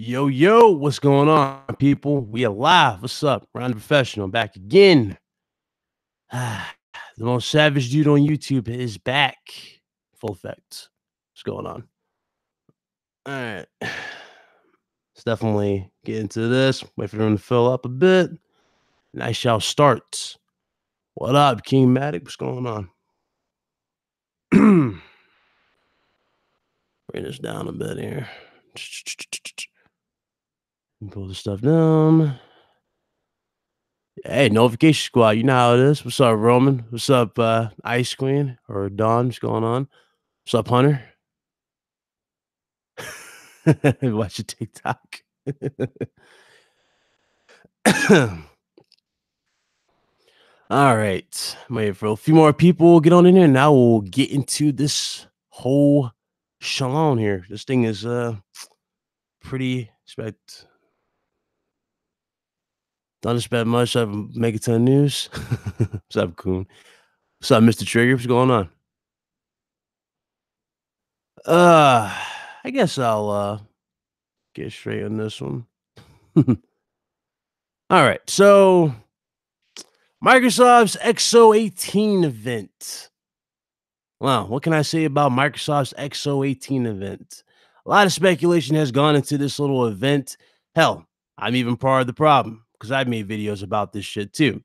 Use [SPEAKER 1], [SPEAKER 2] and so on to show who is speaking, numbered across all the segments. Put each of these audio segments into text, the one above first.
[SPEAKER 1] Yo, yo, what's going on, people? We alive. What's up? Ron the Professional back again. The most savage dude on YouTube is back. Full effect. What's going on? All right. Let's definitely get into this. Wait for them to fill up a bit. And I shall start. What up, King Matic? What's going on? Bring this down a bit here. Pull this stuff down. Hey, notification squad, you know how it is. What's up, Roman? What's up, Ice Queen or Dawn? What's going on? What's up, Hunter? Watch your TikTok. All right. Wait for a few more people get on in here. Now we'll get into this whole shalom here. This thing is pretty don't expect much. I make a ton of news. What's up, Coon? What's up, Mr. Trigger? What's going on? I guess I'll get straight on this one. All right, so Microsoft's XO18 event. Wow, what can I say about Microsoft's XO18 event? A lot of speculation has gone into this little event. Hell, I'm even part of the problem because I've made videos about this shit too,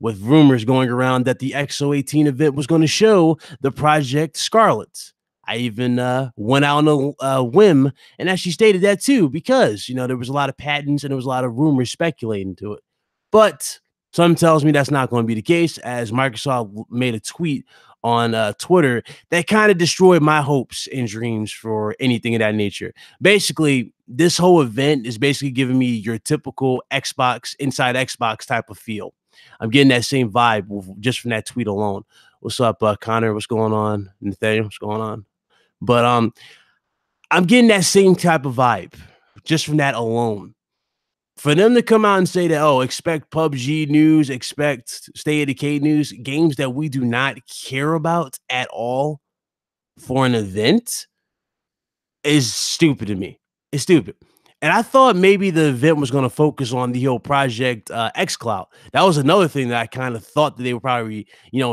[SPEAKER 1] with rumors going around that the XO18 event was going to show the Project Scarlet. I even went out on a whim and actually stated that too, because there was a lot of patents and there was a lot of rumors speculating to it. But something tells me that's not going to be the case, as Microsoft made a tweet on Twitter that kind of destroyed my hopes and dreams for anything of that nature. Basically, this whole event is basically giving me your typical Xbox, inside Xbox type of feel. I'm getting that same vibe just from that tweet alone. What's up, Connor? What's going on? Nathaniel, what's going on? But I'm getting that same type of vibe just from that alone. For them to come out and say that, oh, expect PUBG news, expect State of Decay news, games that we do not care about at all for an event is stupid to me. It's stupid. And I thought maybe the event was going to focus on the whole Project xCloud. That was another thing that I kind of thought that they would probably,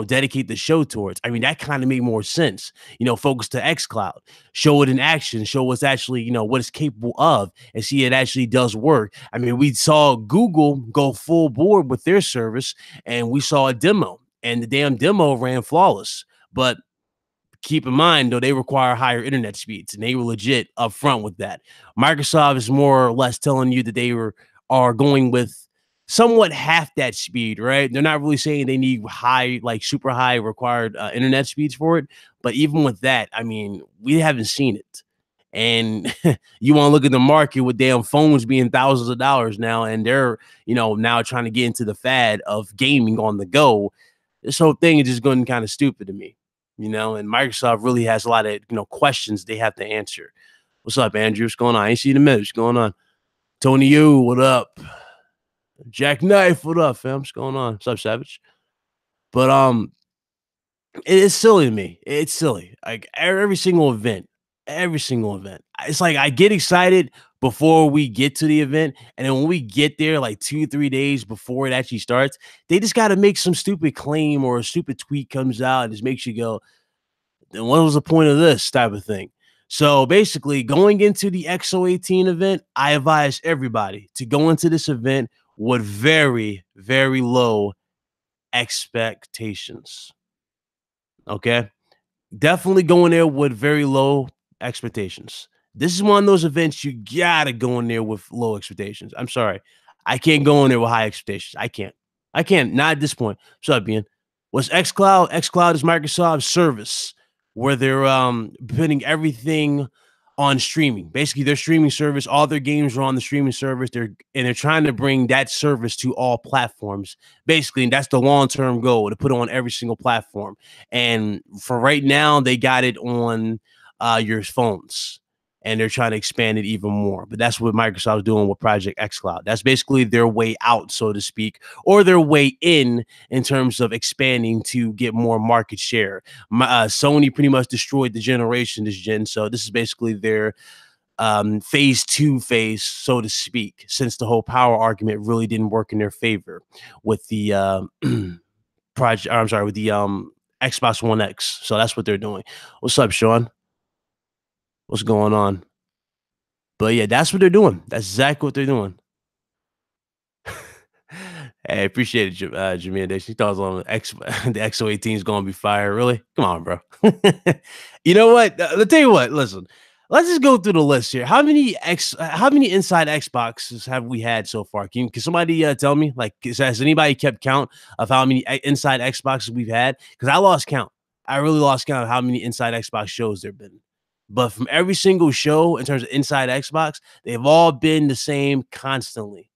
[SPEAKER 1] dedicate the show towards. I mean, that kind of made more sense. Focus to xCloud, show it in action, show what's actually, what it's capable of, and see it actually does work. I mean, we saw Google go full board with their service, and we saw a demo, and the damn demo ran flawless. But keep in mind, though, they require higher internet speeds, and they were legit upfront with that. Microsoft is more or less telling you that they are going with somewhat half that speed, right? They're not really saying they need high, like super high required internet speeds for it. But even with that, I mean, we haven't seen it. And you want to look at the market with damn phones being thousands of dollars now, and they're, now trying to get into the fad of gaming on the go. This whole thing is just going kind of stupid to me. And Microsoft really has a lot of, questions they have to answer. What's up, Andrew? What's going on? I ain't seen the minute. What's going on? Tony U, what up? Jack Knife, what up, fam? What's going on? What's up, Savage? But it is silly to me. It's silly. Like every single event. It's like I get excited before we get to the event, and then when we get there, like 2-3 days before it actually starts, they just got to make some stupid claim or a stupid tweet comes out and just makes you go, then what was the point of this type of thing? So basically, going into the XO18 event, I advise everybody to go into this event with very, very low expectations. Okay? Definitely going there with very low expectations. This is one of those events you gotta go in there with low expectations. I'm sorry. I can't go in there with high expectations. I can't. Not at this point. What's up, Ian? What's xCloud? xCloud is Microsoft's service where they're putting everything on streaming. Basically, their streaming service, all their games are on the streaming service. They're trying to bring that service to all platforms. Basically, and that's the long-term goal, to put it on every single platform. And for right now, they got it on your phones, and they're trying to expand it even more. But that's what Microsoft's doing with Project xCloud. That's basically their way out, so to speak, or their way in terms of expanding to get more market share. Sony pretty much destroyed the generation this gen, so this is basically their phase 2 phase, so to speak, since the whole power argument really didn't work in their favor with the project. I'm sorry, with the Xbox One X. So that's what they're doing. What's up, Sean? What's going on? But yeah, that's what they're doing. That's exactly what they're doing. Hey, appreciate it, Jamaican. She thought it was on the XO18 is going to be fire. Really? Come on, bro. You know what? I'll tell you what. Listen, let's just go through the list here. How many inside Xboxes have we had so far? Can somebody tell me? Like, has anybody kept count of how many inside Xboxes we've had? Because I lost count. I really lost count of how many inside Xbox shows there've been. But from every single show in terms of inside Xbox, they've all been the same constantly.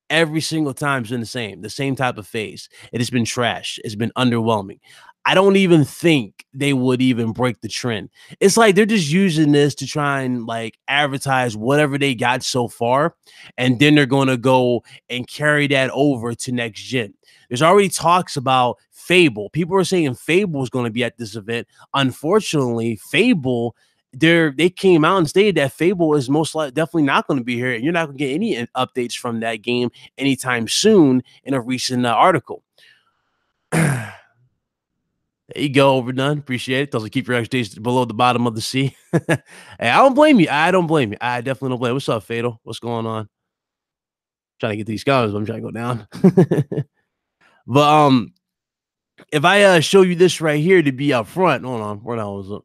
[SPEAKER 1] Every single time's been the same type of phase. It has been trash. It's been underwhelming. I don't even think they would even break the trend. It's like they're just using this to try and like advertise whatever they got so far, and then they're going to go and carry that over to next gen. There's already talks about Fable. People are saying Fable is going to be at this event. Unfortunately, Fable, they came out and stated that Fable is most likely definitely not going to be here, and you're not going to get any updates from that game anytime soon in a recent article. There you go, overdone. Appreciate it. Doesn't keep your expectations below the bottom of the sea. Hey, I don't blame you. I don't blame you. I definitely don't blame you. What's up, Fatal? What's going on? Trying to get these scholars, but I'm trying to go down. But if I show you this right here to be up front, hold on, where the hell is it?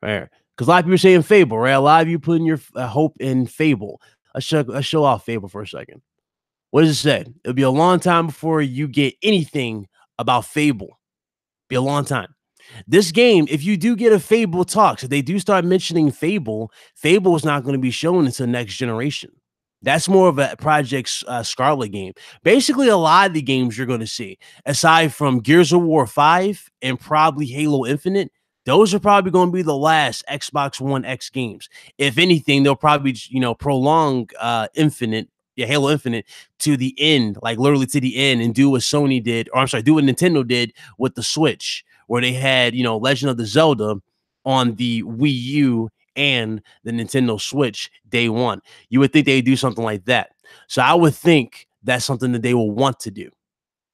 [SPEAKER 1] Right here. Because a lot of people are saying Fable, right? A lot of you putting your hope in Fable. Let's show off Fable for a second. What does it say? It'll be a long time before you get anything about Fable. Be a long time. This game, if you do get a Fable talks, if they do start mentioning Fable, Fable is not going to be shown until next generation. That's more of a Project Scarlet game. Basically, a lot of the games you're going to see, aside from Gears of War 5 and probably Halo Infinite, those are probably going to be the last Xbox One X games. If anything, they'll probably, prolong Halo Infinite to the end, like literally to the end, and do what Sony did, or I'm sorry, do what Nintendo did with the Switch, where they had, Legend of the Zelda on the Wii U and the Nintendo Switch day one. You would think they'd do something like that. So I would think that's something that they will want to do.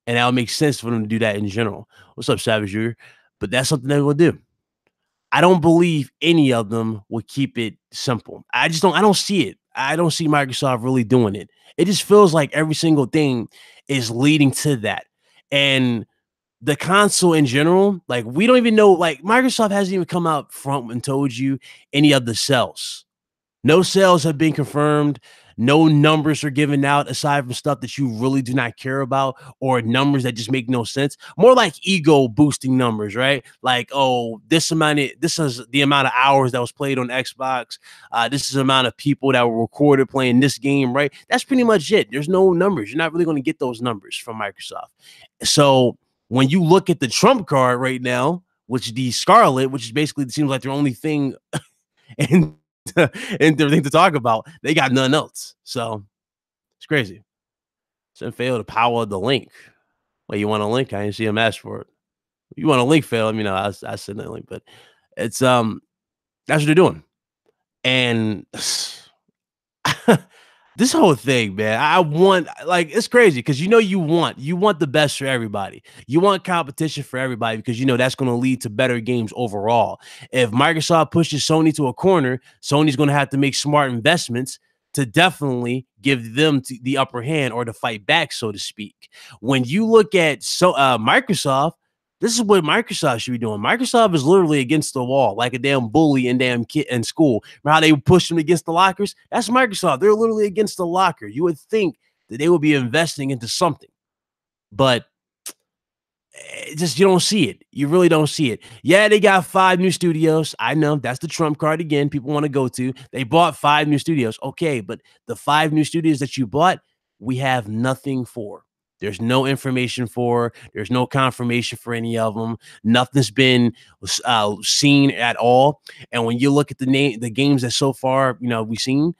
[SPEAKER 1] And that would make sense for them to do that in general. What's up, Savage Jr.? But that's something they will do. I don't believe any of them will keep it simple. I don't see it. I don't see Microsoft really doing it. It just feels like every single thing is leading to that. And the console in general, like, we don't even know, like, Microsoft hasn't even come out front and told you any of the sales. No sales have been confirmed. No numbers are given out aside from stuff that you really do not care about, or numbers that just make no sense. More like ego boosting numbers, right? Like, oh, this is the amount of hours that was played on Xbox. This is the amount of people that were recorded playing this game, right? That's pretty much it. There's no numbers. You're not really going to get those numbers from Microsoft. So when you look at the trump card right now, which the Scarlet, which is basically, it seems like their only thing and everything to talk about, they got nothing else. So it's crazy. Send fail the power of the link. Well, you want a link? I didn't see him ask for it. You want a link, fail? Let me know. I send that link, but it's that's what they're doing. And this whole thing, man, I want, like, it's crazy because you want the best for everybody. You want competition for everybody because that's going to lead to better games overall. If Microsoft pushes Sony to a corner, Sony's going to have to make smart investments to definitely give them the upper hand, or to fight back, so to speak. When you look at Microsoft, this is what Microsoft should be doing. Microsoft is literally against the wall, like a damn bully in damn kid in school. Remember how they push them against the lockers? That's Microsoft. They're literally against the locker. You would think that they would be investing into something, but just, you don't see it. You really don't see it. Yeah, they got 5 new studios. I know that's the trump card again. People want to go to. They bought 5 new studios. Okay, but the 5 new studios that you bought, we have nothing for. There's no information for. There's no confirmation for any of them. Nothing's been seen at all. And when you look at the games that so far, we've seen,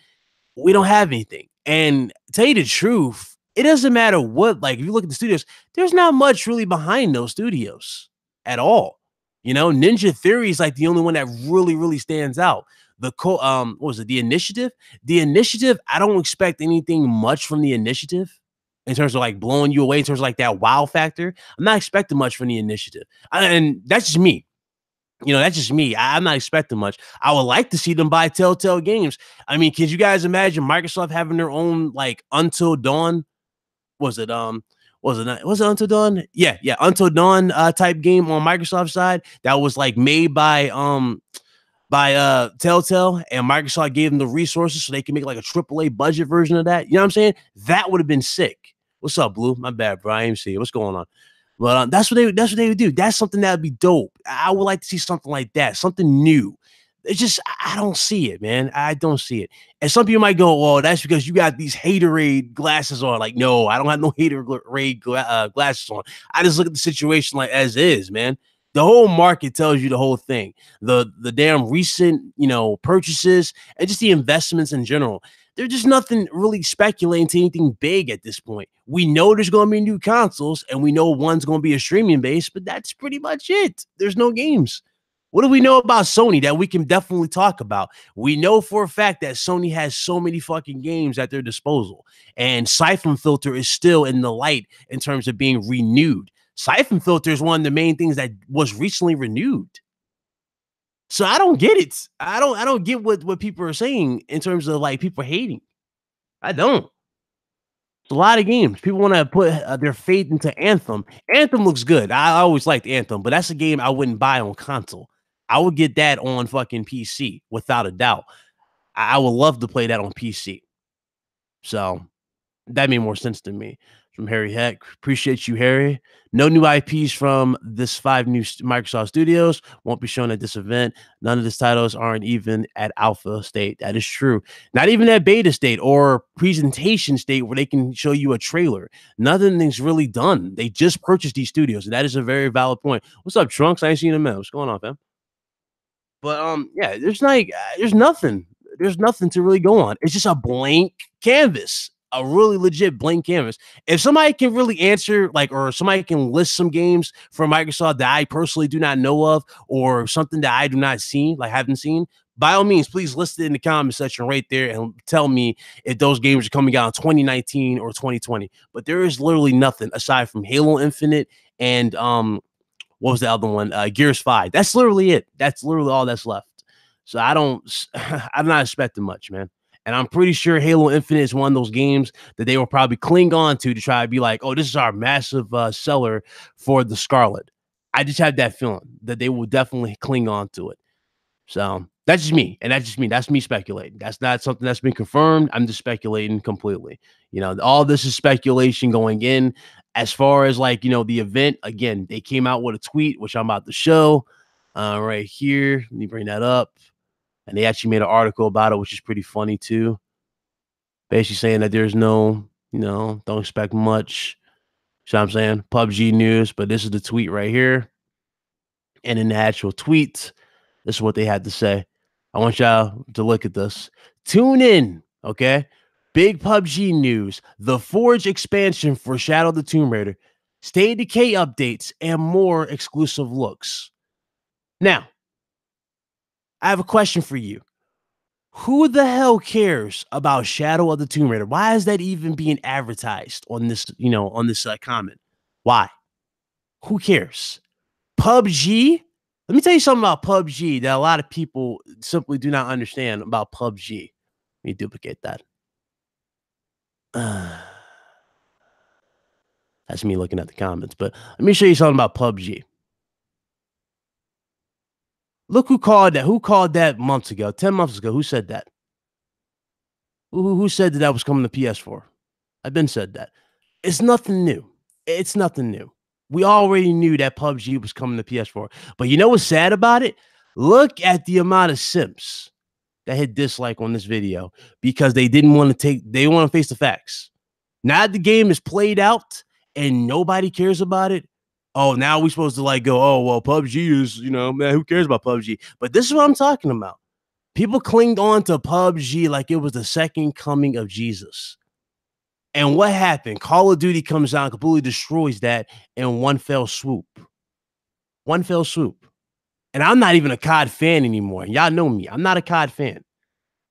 [SPEAKER 1] we don't have anything. And to tell you the truth, it doesn't matter what. Like, if you look at the studios, there's not much really behind those studios at all. Ninja Theory is like the only one that really, really stands out. What was it? The initiative. The initiative. I don't expect anything much from the initiative in terms of like blowing you away in terms of like that wow factor. I'm not expecting much from the initiative, and that's just me. That's just me. I'm not expecting much. I would like to see them buy Telltale Games. I mean, can you guys imagine Microsoft having their own like Until Dawn? Was it was it Until Dawn? Yeah, Until Dawn type game on Microsoft side that was like made by Telltale, and Microsoft gave them the resources so they can make like a AAA budget version of that. You know what I'm saying? That would have been sick. What's up, Blue? My bad, bro. I ain't see it. What's going on? But that's what they would do. That's something that would be dope. I would like to see something like that, something new. It's just I don't see it, man. I don't see it. And some people might go, "Well, that's because you got these haterade glasses on." Like, no, I don't have no haterade glasses on. I just look at the situation like as is, man. The whole market tells you the whole thing. The damn recent purchases and just the investments in general. There's just nothing really speculating to anything big at this point. We know there's going to be new consoles, and we know one's going to be a streaming base, but that's pretty much it. There's no games. What do we know about Sony that we can definitely talk about? We know for a fact that Sony has so many fucking games at their disposal, and Siphon Filter is still in the light in terms of being renewed. Siphon Filter is one of the main things that was recently renewed. So I don't get it. I don't get what people are saying in terms of like people hating. I don't. It's a lot of games. People want to put their faith into Anthem. Anthem looks good. I always liked Anthem, but that's a game I wouldn't buy on console. I would get that on fucking PC without a doubt. I would love to play that on PC. So that made more sense to me. From Harry Heck. Appreciate you, Harry. No new IPs from this 5 new Microsoft studios. Won't be shown at this event. None of these titles aren't even at alpha state. That is true. Not even at beta state or presentation state where they can show you a trailer. Nothing's really done. They just purchased these studios, and that is a very valid point. What's up, Trunks? I ain't seen him, man. What's going on, fam? But yeah, there's nothing. There's nothing to really go on. It's just a blank canvas. A really legit blank canvas. If somebody can really answer, like, or somebody can list some games from Microsoft that I personally do not know of, or something that I do not see, like haven't seen, by all means, please list it in the comment section right there and tell me if those games are coming out in 2019 or 2020. But there is literally nothing aside from Halo Infinite and what was the other one? Gears 5. That's literally it. That's literally all that's left. So I'm not expecting much, man. And I'm pretty sure Halo Infinite is one of those games that they will probably cling on to try to be like, oh, this is our massive seller for the Scarlet. I just have that feeling that they will definitely cling on to it. So that's just me. And that's just me. That's me speculating. That's not something that's been confirmed. I'm just speculating completely. All this is speculation going in. As far as like, the event, again, they came out with a tweet, which I'm about to show right here. Let me bring that up. And they actually made an article about it, which is pretty funny too. Basically saying that there's no, don't expect much. So I'm saying PUBG news, but this is the tweet right here. And in the actual tweet, this is what they had to say. I want y'all to look at this. Tune in, okay? Big PUBG news. The Forge expansion for Shadow of the Tomb Raider. State of Decay updates and more exclusive looks. Now, I have a question for you. Who the hell cares about Shadow of the Tomb Raider? Why is that even being advertised on this, on this comment? Why? Who cares? PUBG? Let me tell you something about PUBG that a lot of people simply do not understand about PUBG. Let me duplicate that. That's me looking at the comments, but let me show you something about PUBG. Look who called that. Who called that months ago? 10 months ago. Who said that? Who said that was coming to PS4? I've been said that. It's nothing new. It's nothing new. We already knew that PUBG was coming to PS4. But you know what's sad about it? Look at the amount of simps that hit dislike on this video because they didn't want to face the facts. Now that the game is played out and nobody cares about it, oh, now we're supposed to like go, oh, well, PUBG is, man, who cares about PUBG? But this is what I'm talking about. People clinged on to PUBG like it was the second coming of Jesus. And what happened? Call of Duty comes out and completely destroys that in one fell swoop. One fell swoop. And I'm not even a COD fan anymore. Y'all know me. I'm not a COD fan.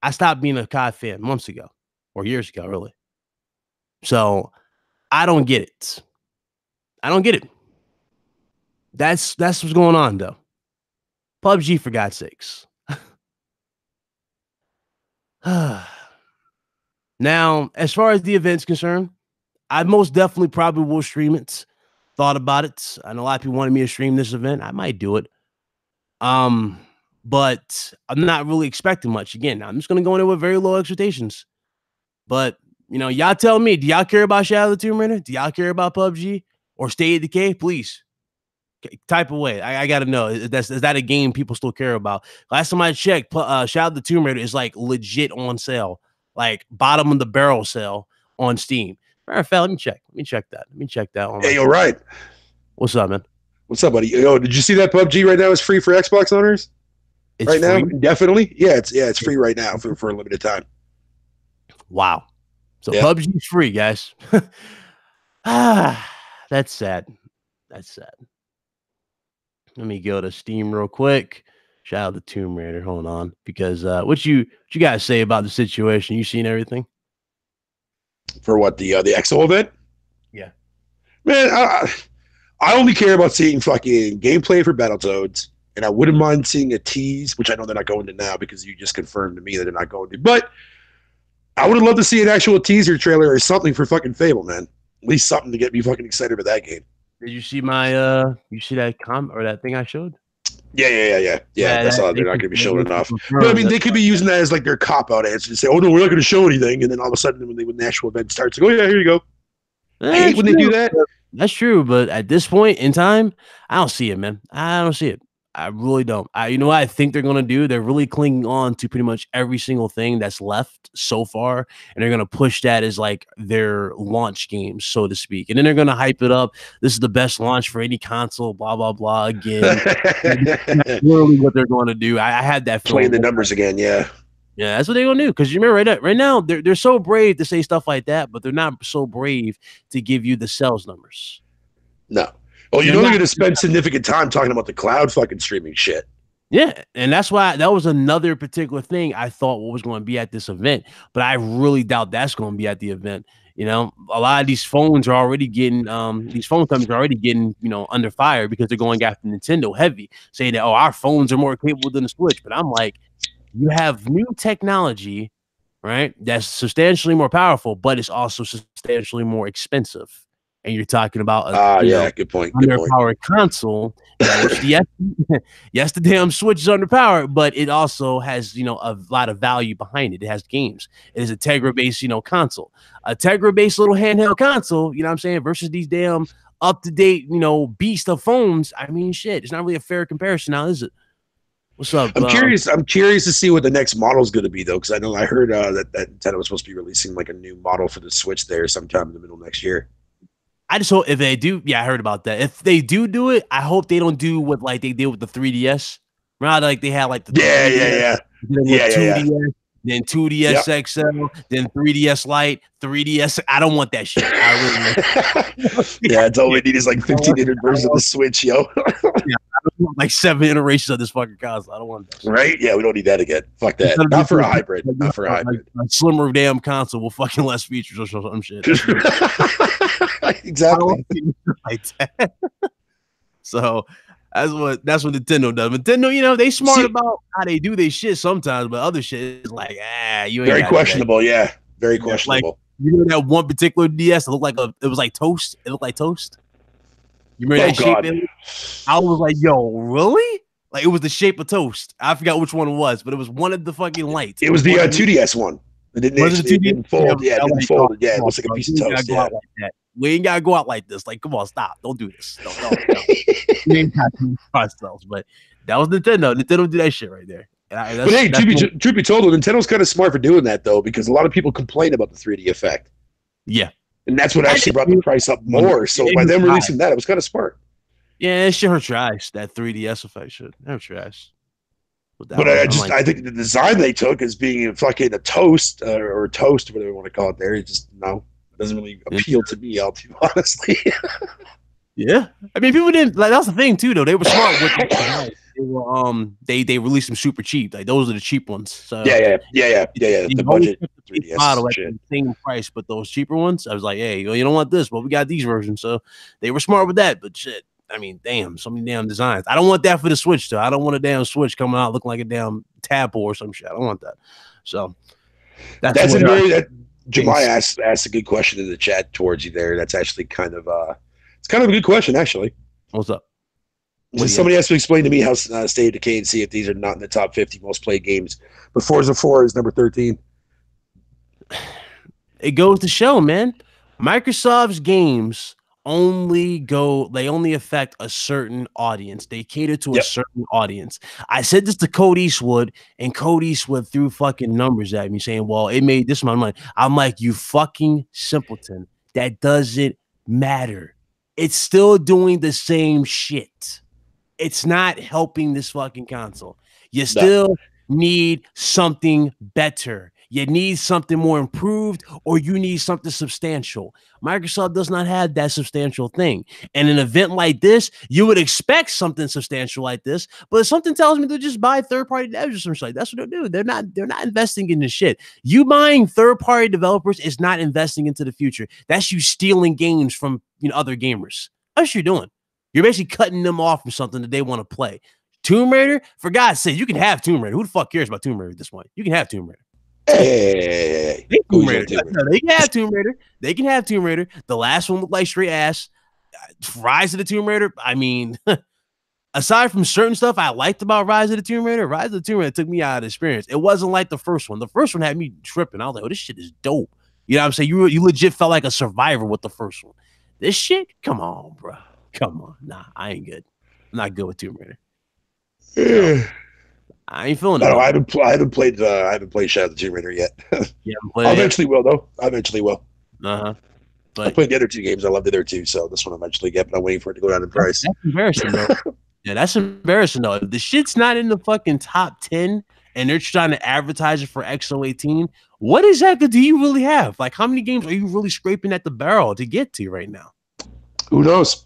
[SPEAKER 1] I stopped being a COD fan months ago or years ago, really. So I don't get it. I don't get it. That's what's going on, though. PUBG, for God's sakes. Now, as far as the event's concerned, I most definitely probably will stream it. Thought about it. I know a lot of people wanted me to stream this event. I might do it. But I'm not really expecting much. Again, I'm just gonna go in there with very low expectations. But you know, y'all tell me, do y'all care about Shadow of the Tomb Raider? Do y'all care about PUBG or State of Decay? Please type away. I gotta know. Is that a game people still care about? Last time I checked, Shadow of the Tomb Raider is like legit on sale, like bottom of the barrel sale on Steam. Matter of fact, let me check. Let me check that.
[SPEAKER 2] Hey, you're right.
[SPEAKER 1] What's up, man?
[SPEAKER 2] What's up, buddy? Yo, did you see that PUBG right now is free for Xbox owners?
[SPEAKER 1] It's
[SPEAKER 2] right
[SPEAKER 1] free?
[SPEAKER 2] now, definitely. Yeah, it's free right now for a limited time.
[SPEAKER 1] Wow. So PUBG is free, guys. That's sad. That's sad. Let me go to Steam real quick. Shout out to Tomb Raider. Hold on, because what you guys say about the situation? You seen everything?
[SPEAKER 2] For what, the XO event?
[SPEAKER 1] Yeah,
[SPEAKER 2] man. I only care about seeing fucking gameplay for Battletoads, and I wouldn't mind seeing a tease, which I know they're not going to now because you just confirmed to me that they're not going to. But I would have loved to see an actual teaser trailer or something for fucking Fable, man. At least something to get me fucking excited for that game.
[SPEAKER 1] Did you see my you see that or that thing I showed?
[SPEAKER 2] Yeah. That's all. They're not going to be showing enough. But I mean, they could be using that as like their cop out answer to say, "Oh no, we're not going to show anything," and then all of a sudden, when the actual event starts, like, "Oh yeah, here you go." I hate when they do that.
[SPEAKER 1] That's true, but at this point in time, I don't see it, man. I don't see it. I really don't. You know what I think they're going to do? They're really clinging on to pretty much every single thing that's left so far, and they're going to push that as like their launch games, so to speak. And then they're going to hype it up. This is the best launch for any console, blah, blah, blah. Again, that's literally what they're going to do. I had that feeling.
[SPEAKER 2] Playing the numbers again, yeah.
[SPEAKER 1] Yeah, that's what they're going to do. Because you remember right now, they're so brave to say stuff like that, but they're not so brave to give you the sales numbers.
[SPEAKER 2] No. Well, you know they're going to spend significant time talking about the cloud fucking streaming shit.
[SPEAKER 1] Yeah, and that's why that was another particular thing I thought what was going to be at this event, but I really doubt that's going to be at the event. You know, a lot of these phones are already getting, these phone companies are already getting, you know, under fire because they're going after Nintendo heavy, saying that, oh, our phones are more capable than the Switch. But I'm like, you have new technology, right? That's substantially more powerful, but it's also substantially more expensive. And you're talking about
[SPEAKER 2] good point.
[SPEAKER 1] Underpowered console. Which yes, the damn Switch is underpowered, but it also has a lot of value behind it. It has games. It is a Tegra-based console, a Tegra-based little handheld console. You know what I'm saying? Versus these damn up-to-date beast of phones. I mean, shit. It's not really a fair comparison now, is it? What's up?
[SPEAKER 2] I'm curious to see what the next model is going to be though, because I heard that Nintendo was supposed to be releasing like a new model for the Switch there sometime in the middle of next year.
[SPEAKER 1] I just hope if they do, I heard about that. If they do it, I hope they don't do what like they did with the 3DS. Remember how, like they had like the 2DS, then 2DS XL, then 3DS Lite, 3DS. I don't want that shit. I really
[SPEAKER 2] it's all we need is like 1500 versions of the Switch, yo.
[SPEAKER 1] I don't want like 7 iterations of this fucking console. I don't want that.
[SPEAKER 2] Right? Yeah, we don't need that again. Fuck that. Not for a hybrid. Not for a hybrid.
[SPEAKER 1] Like slimmer damn console with fucking less features or some shit.
[SPEAKER 2] Exactly.
[SPEAKER 1] Like that. So that's what Nintendo does. Nintendo, they smart about how they do their shit sometimes, but other shit is like, you ain't
[SPEAKER 2] very questionable. Yeah, very questionable.
[SPEAKER 1] Like, you know that one particular DS, it looked like it was like toast. It looked like toast. You remember that shape? I was like, yo, really? Like it was the shape of toast. I forgot which one it was, but it was one of the fucking lights.
[SPEAKER 2] It was the 2DS one. It didn't fold. Yeah, it didn't fold. Yeah, it was like a piece of toast. Yeah.
[SPEAKER 1] We ain't gotta go out like this. Like, come on, stop. Don't do this. No. We ain't got to ourselves. But that was Nintendo. Nintendo did that shit right there.
[SPEAKER 2] But hey, truth be told, Nintendo's kind of smart for doing that though, because a lot of people complain about the 3D effect.
[SPEAKER 1] Yeah.
[SPEAKER 2] And that's what actually brought the price up more. So by them releasing that, it was kind of smart.
[SPEAKER 1] Yeah, it sure trash. That 3DS effect should. They're trash.
[SPEAKER 2] But I think the design they took as being fucking a toast or toast, whatever you want to call it there, it just it doesn't really appeal to me, all too honestly.
[SPEAKER 1] Yeah. I mean, people didn't, like, that's the thing too, though. They were smart with it. they released them super cheap. Like those are the cheap ones. So
[SPEAKER 2] yeah. The budget 3DS
[SPEAKER 1] model at
[SPEAKER 2] shit.
[SPEAKER 1] the same price, but those cheaper ones, I was like, hey, you don't want this, but we got these versions. So they were smart with that. But shit, I mean, damn, so many damn designs. I don't want that for the Switch though. I don't want a damn Switch coming out looking like a damn tadpole or some shit. I don't want that. So
[SPEAKER 2] that's a very Jemai asked a good question in the chat towards you there. That's actually kind of it's kind of a good question actually.
[SPEAKER 1] What's up?
[SPEAKER 2] Somebody has to explain to me how State of Decay and Sea of Thieves are not in the top 50 most played games, but Forza 4 is number 13.
[SPEAKER 1] It goes to show, man. Microsoft's games only affect a certain audience. They cater to a certain audience. I said this to Code Eastwood, and Code Eastwood threw fucking numbers at me saying, well, it made this amount of money. I'm like, you fucking simpleton. That doesn't matter. It's still doing the same shit. It's not helping this fucking console. You still need something better. You need something more improved, or you need something substantial. Microsoft does not have that substantial thing. And an event like this, you would expect something substantial like this, but something tells me they'll just buy third-party devs or something like that. That's what they'll do. They're not investing in this shit. You buying third-party developers is not investing into the future. That's you stealing games from other gamers. That's what you're doing. You're basically cutting them off from something that they want to play. Tomb Raider, for God's sake, you can have Tomb Raider. Who the fuck cares about Tomb Raider at this point? You can have Tomb Raider.
[SPEAKER 2] Hey.
[SPEAKER 1] They can have Tomb Raider. They can have Tomb Raider. The last one looked like straight ass. Rise of the Tomb Raider. I mean, aside from certain stuff I liked about Rise of the Tomb Raider, Rise of the Tomb Raider took me out of the experience. It wasn't like the first one. The first one had me tripping. I was like, oh, this shit is dope. You know what I'm saying? You legit felt like a survivor with the first one. This shit, come on, bro. Come on. Nah, I ain't good. I'm not good with Tomb Raider. So, I ain't feeling it.
[SPEAKER 2] No, I haven't played Shadow of the Tomb Raider yet.
[SPEAKER 1] Yeah,
[SPEAKER 2] I eventually will though. I eventually will.
[SPEAKER 1] But
[SPEAKER 2] I played the other two games. I loved the other two, so this one I eventually get, but I'm waiting for it to go down in price.
[SPEAKER 1] That's embarrassing, though. Yeah, that's embarrassing though. If the shit's not in the fucking top 10 and they're trying to advertise it for XO18, what exactly do you really have? Like, how many games are you really scraping at the barrel to get to right now?
[SPEAKER 2] Who knows?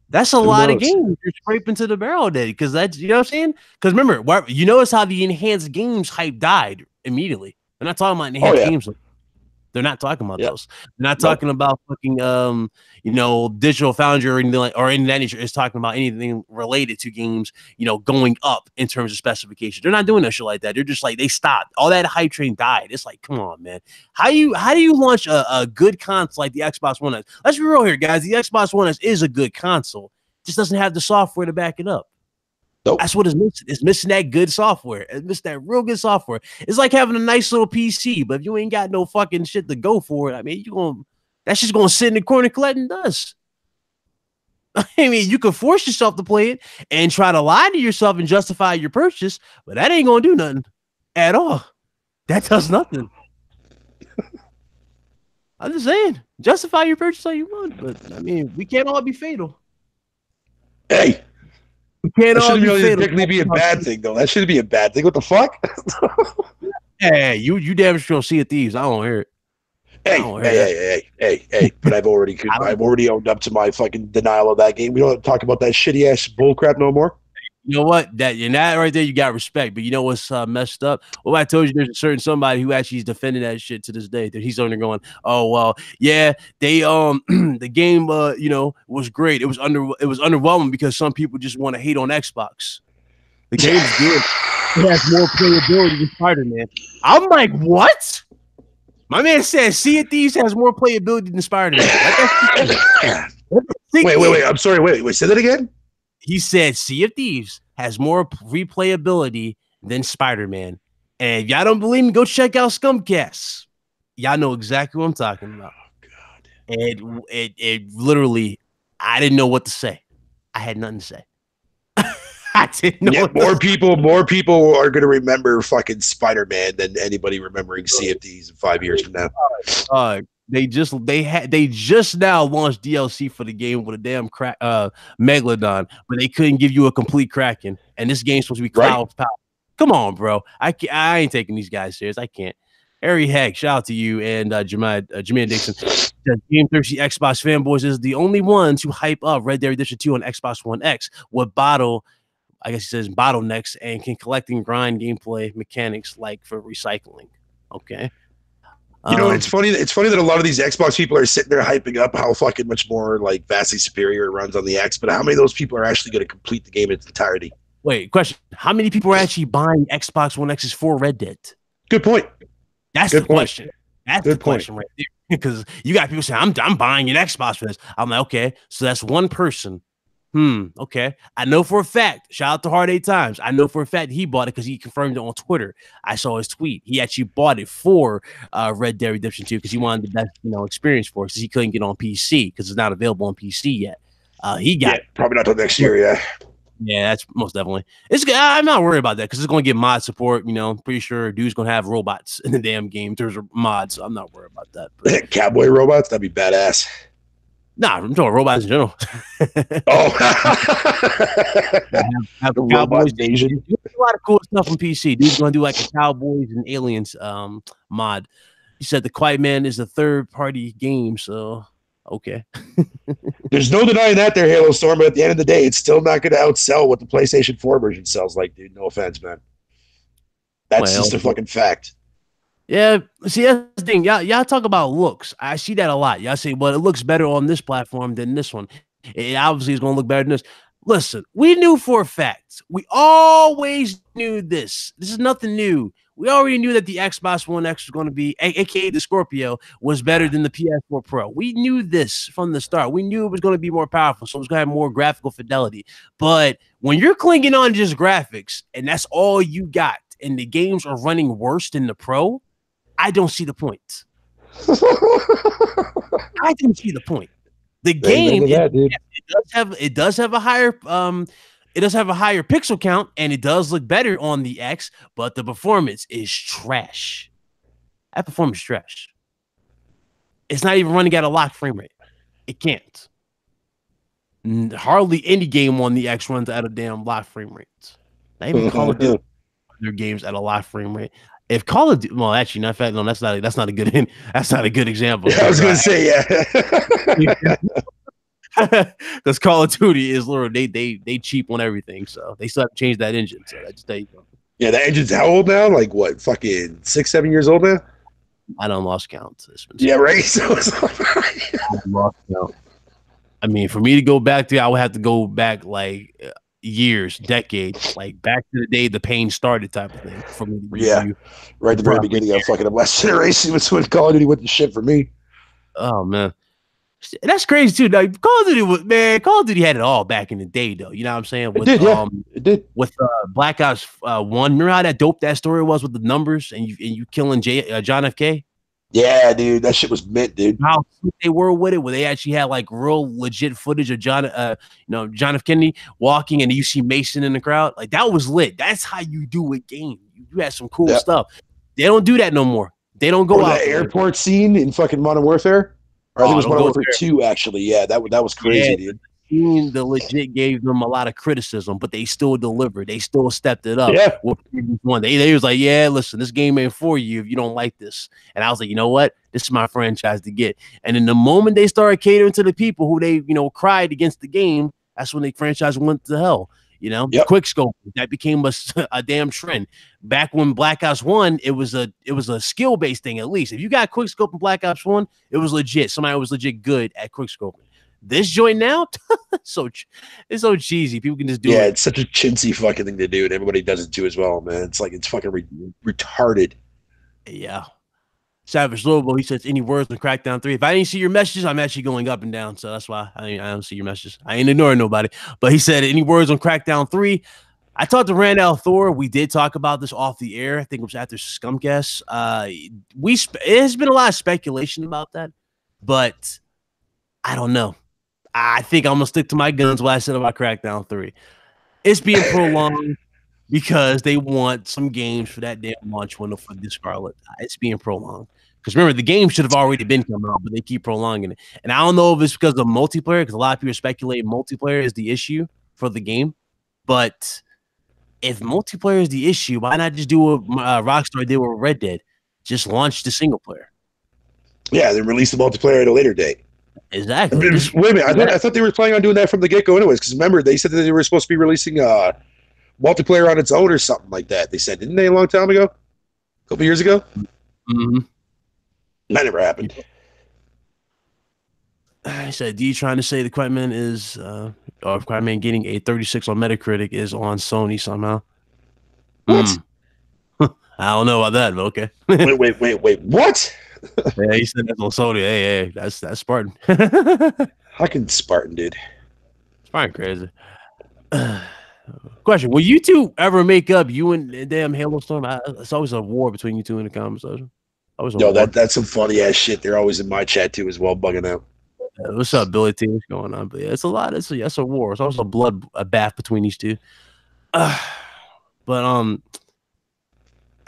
[SPEAKER 1] That's a lot of games you're scraping to the barrel, Daddy. Because that's, you know what I'm saying? Because remember, you notice how the enhanced games hype died immediately. They're not talking about enhanced games. They're not talking about those. They're not talking about fucking Digital Foundry or anything or anything that nature. Is talking about anything related to games, going up in terms of specifications. They're not doing that shit like that. They're just like, they stopped. All that hype train died. It's like, come on, man. How do you launch a good console like the Xbox One X? Let's be real here, guys. The Xbox One X is a good console. It just doesn't have the software to back it up.
[SPEAKER 2] Nope.
[SPEAKER 1] That's what it's missing. It's missing that good software. It's missing that real good software. It's like having a nice little PC, but if you ain't got no fucking shit to go for it, I mean, that's just gonna sit in the corner collecting dust. I mean, you can force yourself to play it and try to lie to yourself and justify your purchase, but that ain't gonna do nothing at all. That does nothing. I'm just saying, justify your purchase all you want, but I mean, we can't all be fatal.
[SPEAKER 2] Hey.
[SPEAKER 1] That
[SPEAKER 2] shouldn't really be a bad thing, though. That shouldn't be a bad thing. What the fuck?
[SPEAKER 1] Hey, you damn sure Sea of Thieves. I don't hear it.
[SPEAKER 2] Hey. But I've already owned up to my fucking denial of that game. We don't talk about that shitty ass bullcrap no more.
[SPEAKER 1] You know what? That right there, you got respect. But you know what's messed up? Well, I told you there's a certain somebody who actually is defending that shit to this day. That he's only going, oh well, yeah, they the game was great. It was underwhelming because some people just want to hate on Xbox. The game is good. It has more playability than Spider-Man. I'm like, what? My man says Sea of Thieves has more playability than Spider-Man.
[SPEAKER 2] Wait. I'm sorry. Wait. Say that again.
[SPEAKER 1] He said Sea of Thieves has more replayability than Spider-Man. And if y'all don't believe me, go check out Scumcast. Y'all know exactly what I'm talking about.
[SPEAKER 2] Oh, God.
[SPEAKER 1] And it literally, I didn't know what to say. I had nothing to say. I didn't know.
[SPEAKER 2] Yeah, more people are going to remember fucking Spider-Man than anybody remembering Sea of Thieves in 5 years from now.
[SPEAKER 1] They just now launched DLC for the game with a damn Megalodon, but they couldn't give you a complete Kraken. And this game's supposed to be cloud power. Come on, bro. I ain't taking these guys serious. I can't. Harry Heck, shout out to you and Jermaine Dixon. The Game Thirsty Xbox fanboys is the only ones who hype up Red Dead Redemption 2 on Xbox One X with bottle. I guess he says bottlenecks and can collect and grind gameplay mechanics like for recycling. Okay.
[SPEAKER 2] You know, it's funny. It's funny that a lot of these Xbox people are sitting there hyping up how fucking much more like vastly superior it runs on the X. But how many of those people are actually going to complete the game in its entirety?
[SPEAKER 1] Wait, question: how many people are actually buying Xbox One X's for Red Dead?
[SPEAKER 2] Good point.
[SPEAKER 1] That's the question. That's the question right there. Because you got people saying, "I'm buying an Xbox for this." I'm like, okay, so that's one person. Okay. I know for a fact, shout out to Hard 8 Times. I know for a fact he bought it because he confirmed it on Twitter. I saw his tweet. He actually bought it for Red Dead Redemption 2 because he wanted the best, experience for it because he couldn't get on PC because it's not available on PC yet. He got
[SPEAKER 2] probably not till next year, yeah.
[SPEAKER 1] Yeah, that's most definitely. I'm not worried about that because it's going to get mod support. I'm pretty sure dude's going to have robots in the damn game. There's mods. So I'm not worried about that.
[SPEAKER 2] Cowboy robots? That'd be badass.
[SPEAKER 1] Nah, I'm talking robots in general. have
[SPEAKER 2] the
[SPEAKER 1] Cowboys.
[SPEAKER 2] Asian.
[SPEAKER 1] A lot of cool stuff on PC. Dude's going to do like a Cowboys and Aliens mod. He said the Quiet Man is a third-party game, so okay.
[SPEAKER 2] There's no denying that there, Halo Storm, but at the end of the day, it's still not going to outsell what the PlayStation 4 version sells like, dude. No offense, man. That's just a fucking fact.
[SPEAKER 1] Yeah, see, that's the thing. Y'all talk about looks. I see that a lot. Y'all say, well, it looks better on this platform than this one. It obviously is going to look better than this. Listen, we knew for a fact. We always knew this. This is nothing new. We already knew that the Xbox One X was going to be, aka the Scorpio, was better than the PS4 Pro. We knew this from the start. We knew it was going to be more powerful, so it was going to have more graphical fidelity. But when you're clinging on to just graphics, and that's all you got, and the games are running worse than the Pro, I don't see the point. I didn't see the point. The game it does have a higher pixel count and it does look better on the X, but the performance is trash. That performance is trash. It's not even running at a locked frame rate. It can't. Hardly any game on the X runs at a damn locked frame rate. Not even Call of Duty their games at a locked frame rate. If Call of Duty, well, actually, that's not a good example.
[SPEAKER 2] Yeah, I was gonna say, yeah,
[SPEAKER 1] because Call of Duty is literally they cheap on everything, so they still have to change that engine. So I just tell you,
[SPEAKER 2] yeah, that engine's how old now? Like what? Fucking 6-7 years old now?
[SPEAKER 1] I don't lost count.
[SPEAKER 2] Yeah, right. So
[SPEAKER 1] I lost count. I mean, for me to go back there, I would have to go back like years, decades, like back to the day the Payne started type of thing for me to review.
[SPEAKER 2] Right at the very beginning of fucking last generation was when Call of Duty went to shit for me.
[SPEAKER 1] Oh man, that's crazy too. Like Call of Duty had it all back in the day though. You know what I'm saying? With,
[SPEAKER 2] it did.
[SPEAKER 1] With Black Ops 1. Remember how that dope that story was with the numbers and you killing John FK?
[SPEAKER 2] Yeah, dude, that shit was mint, dude.
[SPEAKER 1] How they were with it, where they actually had like real legit footage of John F. Kennedy walking, and you see Mason in the crowd. Like that was lit. That's how you do a game. You had some cool stuff. They don't do that no more. They don't go out.
[SPEAKER 2] That airport scene in fucking Modern Warfare. Or I think it was Modern Warfare 2, actually. Yeah, that was crazy, dude.
[SPEAKER 1] The legit gave them a lot of criticism, but they still delivered. They still stepped it up.
[SPEAKER 2] Yeah.
[SPEAKER 1] They was like, yeah, listen, this game ain't for you if you don't like this. And I was like, you know what? This is my franchise to get. And in the moment they started catering to the people who they, cried against the game, that's when the franchise went to hell. Quick scope, that became a damn trend. Back when Black Ops 1, it was a skill-based thing, at least. If you got quick scope in Black Ops 1, it was legit. Somebody was legit good at quick scoping. This joint now, it's so cheesy. People can just do it.
[SPEAKER 2] Yeah, it's such a chintzy fucking thing to do, and everybody does it too as well, man. It's like it's fucking retarded.
[SPEAKER 1] Yeah. Savage Lobo, he says, any words on Crackdown 3? If I didn't see your messages, I'm actually going up and down, so that's why I don't see your messages. I ain't ignoring nobody. But he said, any words on Crackdown 3? I talked to Randall Thor. We did talk about this off the air. I think it was after Scumcast. It has been a lot of speculation about that, but I don't know. I think I'm gonna stick to my guns. What I said about Crackdown 3. It's being prolonged because they want some games for that damn launch window for the Scarlet. It's being prolonged because remember the game should have already been coming out, but they keep prolonging it. And I don't know if it's because of multiplayer, because a lot of people speculate multiplayer is the issue for the game. But if multiplayer is the issue, why not just do what Rockstar did with Red Dead? Just launch the single player.
[SPEAKER 2] Yeah, then release the multiplayer at a later date.
[SPEAKER 1] Exactly.
[SPEAKER 2] Wait a minute. I thought they were planning on doing that from the get-go anyways, because remember, they said that they were supposed to be releasing multiplayer on its own or something like that. They said, didn't they, a long time ago? A couple years ago?
[SPEAKER 1] Mm-hmm.
[SPEAKER 2] That never happened.
[SPEAKER 1] I said, D trying to say the Quackman is, or Quackman getting a 36 on Metacritic is on Sony somehow.
[SPEAKER 2] What?
[SPEAKER 1] I don't know about that, but okay.
[SPEAKER 2] wait. What?
[SPEAKER 1] Yeah, he said that's on Sony. Hey, that's Spartan.
[SPEAKER 2] How can Spartan, dude?
[SPEAKER 1] Spartan crazy. Question: will you two ever make up? You and damn Halo Storm? It's always a war between you two in the conversation.
[SPEAKER 2] Yo, that's some funny ass shit. They're always in my chat too, as well, bugging out.
[SPEAKER 1] What's up, Billy T? What's going on? But yeah, it's a lot. It's a war. It's always a bath between these two. But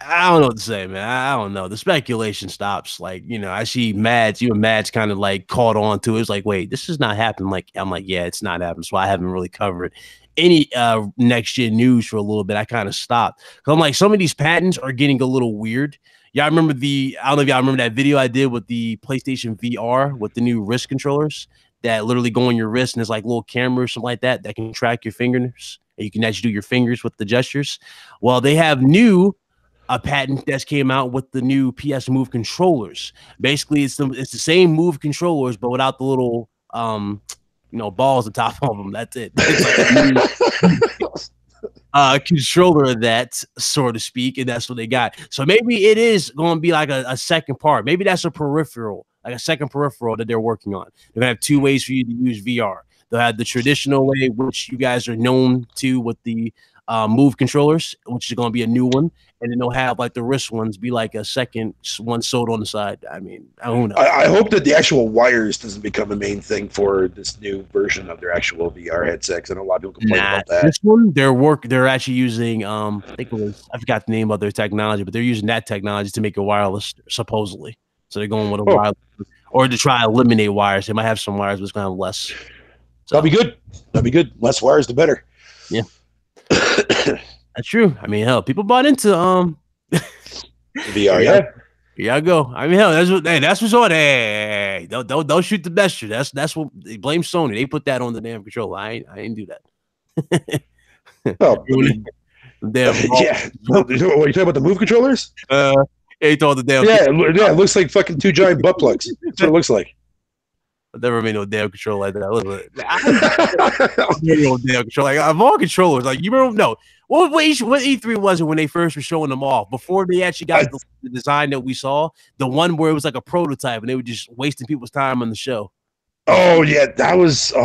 [SPEAKER 1] I don't know what to say, man. I don't know. The speculation stops. Like, you know, I see Mads, you and Mads kind of like caught on to it. It's like, wait, this is not happening. Like, I'm like, yeah, it's not happening. So I haven't really covered any next gen news for a little bit. I kind of stopped. Cause I'm like, some of these patents are getting a little weird. Y'all remember I don't know if y'all remember that video I did with the PlayStation VR with the new wrist controllers that literally go on your wrist and there's like little camera or something like that can track your fingers and you can actually do your fingers with the gestures. Well, they have a patent that came out with the new PS Move controllers. Basically, it's the same Move controllers, but without the little balls on top of them. That's it. It's like a controller of that, so to speak, and that's what they got. So maybe it is going to be like a second part. Maybe that's a peripheral, like a second peripheral that they're working on. They're gonna have two ways for you to use VR. They'll have the traditional way, which you guys are known to with the Move controllers, which is going to be a new one, and then they'll have like the wrist ones be like a second one sewed on the side. I mean, who knows?
[SPEAKER 2] I hope that the actual wires doesn't become a main thing for this new version of their actual VR headsets. I know a lot of people complain about that.
[SPEAKER 1] This one, they're actually using I forgot the name of their technology, but they're using that technology to make it wireless, supposedly. So they're going with a wireless, or to try to eliminate wires. They might have some wires, but it's going to have less. So.
[SPEAKER 2] That'd be good. Less wires, the better.
[SPEAKER 1] Yeah. That's true. I mean, hell, people bought into
[SPEAKER 2] VR. Yeah,
[SPEAKER 1] I go. I mean, hell, that's what's on. Hey, don't shoot the messenger. That's what they blame Sony. They put that on the damn controller. I ain't do that.
[SPEAKER 2] Oh, yeah. What are you talking about? The Move controllers?
[SPEAKER 1] Ain't all the damn.
[SPEAKER 2] Yeah, it looks like fucking two giant butt plugs. That's what it looks like.
[SPEAKER 1] I've never made no damn control like that. No damn control. Like of all controllers, like you remember? No, what E3 was it when they first were showing them off? Before they actually got the design that we saw, the one where it was like a prototype and they were just wasting people's time on the show.
[SPEAKER 2] Oh yeah, that was a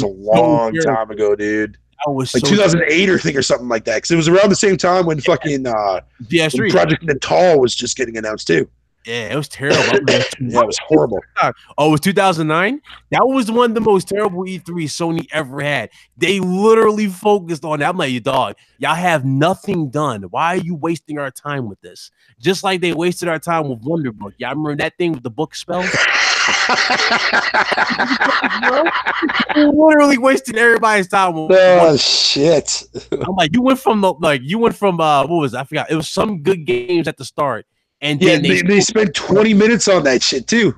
[SPEAKER 2] long time ago, dude. That was like 2008 or thing or something like that. Because it was around the same time when fucking
[SPEAKER 1] PS3
[SPEAKER 2] Project Natal was just getting announced too.
[SPEAKER 1] Yeah, it was terrible.
[SPEAKER 2] Yeah, it was horrible.
[SPEAKER 1] Oh, it was 2009? That was one of the most terrible E3 Sony ever had. They literally focused on that. I'm like, you dog, y'all have nothing done. Why are you wasting our time with this? Just like they wasted our time with Wonder Book. Y'all remember that thing with the book spells? Literally wasting everybody's time.
[SPEAKER 2] Oh shit!
[SPEAKER 1] I'm like, you went from what was it? I forgot. It was some good games at the start. And
[SPEAKER 2] yeah, they spent 20 minutes on that shit too.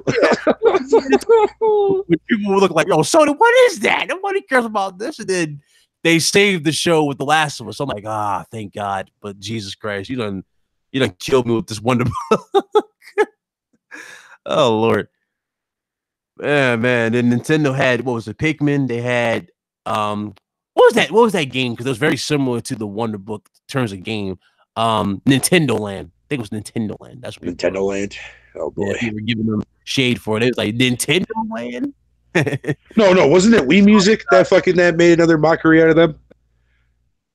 [SPEAKER 1] People would look like, "Yo, Sony, what is that? Nobody cares about this." And then they saved the show with The Last of Us. I'm like, thank God. But Jesus Christ, you done killed me with this Wonder Book. Oh Lord, man. Then Nintendo had what was it? Pikmin. They had what was that game? Because it was very similar to the Wonder Book in terms of game. Nintendo Land. I think it was Nintendo Land. That's what
[SPEAKER 2] Nintendo Land. Oh boy,
[SPEAKER 1] yeah, we were giving them shade for it. It was like Nintendo Land.
[SPEAKER 2] No, wasn't it Wii Music that made another mockery out of them?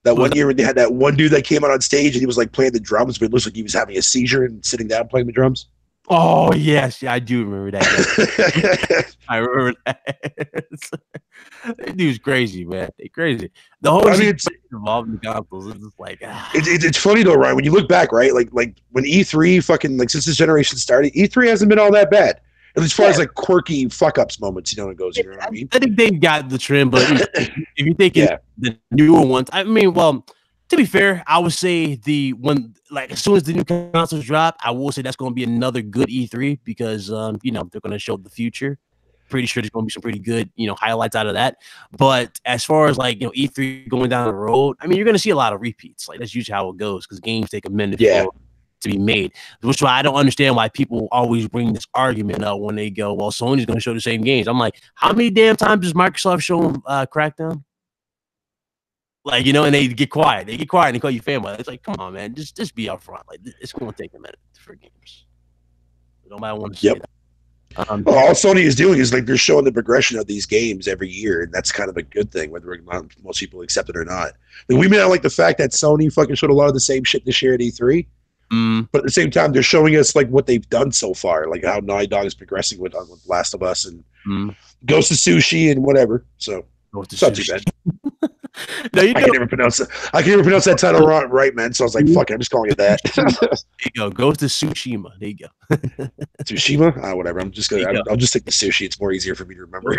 [SPEAKER 2] That one year when they had that one dude that came out on stage and he was like playing the drums, but it looks like he was having a seizure and sitting down playing the drums.
[SPEAKER 1] Oh yes, yeah, I do remember that. I remember that. That dude's crazy, man. They crazy. The whole
[SPEAKER 2] it's
[SPEAKER 1] involved in the consoles. It's just like
[SPEAKER 2] it's funny though, Ryan. When you look back, right? Like when E3 fucking since this generation started, E3 hasn't been all that bad. As far as like quirky fuck ups moments, it goes. You know what I mean?
[SPEAKER 1] I think they got the trend, but if you think the newer ones, I mean, well. To be fair, I would say as soon as the new consoles drop, I will say that's going to be another good E3 because they're going to show the future. pretty sure there's going to be some pretty good, highlights out of that. But as far as like, E3 going down the road, I mean, you're going to see a lot of repeats. Like that's usually how it goes because games take a minute to be made. Which is why I don't understand why people always bring this argument up when they go, well, Sony's going to show the same games. I'm like, how many damn times does Microsoft show Crackdown? Like, and they get quiet. They get quiet and they call you fanboy. It's like, come on, man, just be upfront. Like, it's going to take a minute for games. Nobody wants to say that.
[SPEAKER 2] All Sony is doing is like they're showing the progression of these games every year, and that's kind of a good thing, whether most people accept it or not. Like, we may not like the fact that Sony fucking showed a lot of the same shit this year at E3, but at the same time, they're showing us like what they've done so far, like how Naughty Dog is progressing with Last of Us and Ghost of Sushi and whatever. So it's not too bad.
[SPEAKER 1] No,
[SPEAKER 2] I can never pronounce it. I can never pronounce that title right, man. So I was like, "Fuck it, I'm just calling it that."
[SPEAKER 1] There you go. Goes to Tsushima. There you go.
[SPEAKER 2] Tsushima. Whatever. I'm just gonna. I'll just take the sushi. It's more easier for me to remember.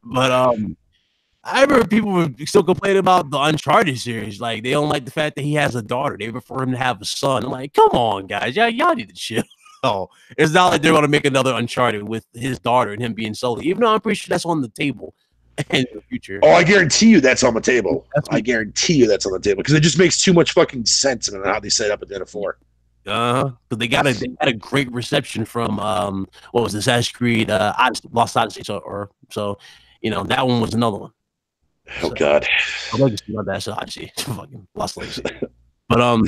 [SPEAKER 1] But I remember people were still complaining about the Uncharted series. Like they don't like the fact that he has a daughter. They prefer him to have a son. I'm like, come on, guys. Y'all need to chill. Oh, it's not like they're gonna make another Uncharted with his daughter and him being Sully. Even though I'm pretty sure that's on the table. In the future.
[SPEAKER 2] Oh, I guarantee you that's on the table. I guarantee you that's on the table because it just makes too much fucking sense in how they set up Dead of 4.
[SPEAKER 1] Because they had a great reception from what was this Assassin's Creed Lost Odyssey, so that one was another one.
[SPEAKER 2] Oh God,
[SPEAKER 1] I like to see about that Odyssey, fucking Lost Legacy. But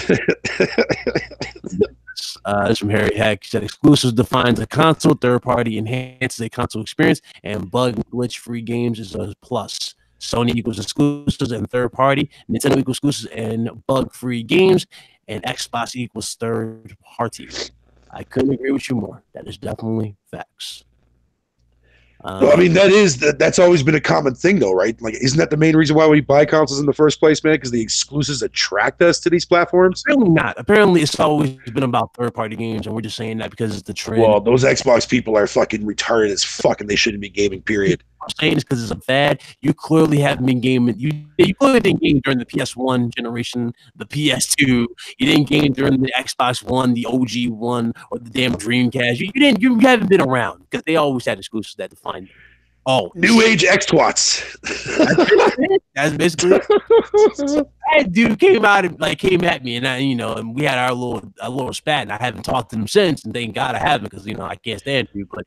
[SPEAKER 1] this from Harry Heck said exclusives defines a console, third party enhances a console experience, and bug glitch free games is a plus. Sony equals exclusives and third party, Nintendo equals exclusives and bug free games, and Xbox equals third party. I couldn't agree with you more. That is definitely facts.
[SPEAKER 2] Well, I mean, that's always been a common thing, though, right? Like, isn't that the main reason why we buy consoles in the first place, man? Because the exclusives attract us to these platforms?
[SPEAKER 1] Apparently not. Apparently, it's always been about third-party games, and we're just saying that because it's the trend.
[SPEAKER 2] Well, those Xbox people are fucking retarded as fuck, and they shouldn't be gaming, period.
[SPEAKER 1] I'm saying it's because it's a fad. You clearly haven't been gaming. You clearly didn't game during the PS1 generation, the PS2. You didn't game during the Xbox One, the OG one, or the damn Dreamcast. You haven't been around because they always had exclusives that defined. Oh,
[SPEAKER 2] new age X-twats.
[SPEAKER 1] That's basically it. That dude came at me, and and we had our little spat, and I haven't talked to him since, and thank God I haven't because I can't stand you, but.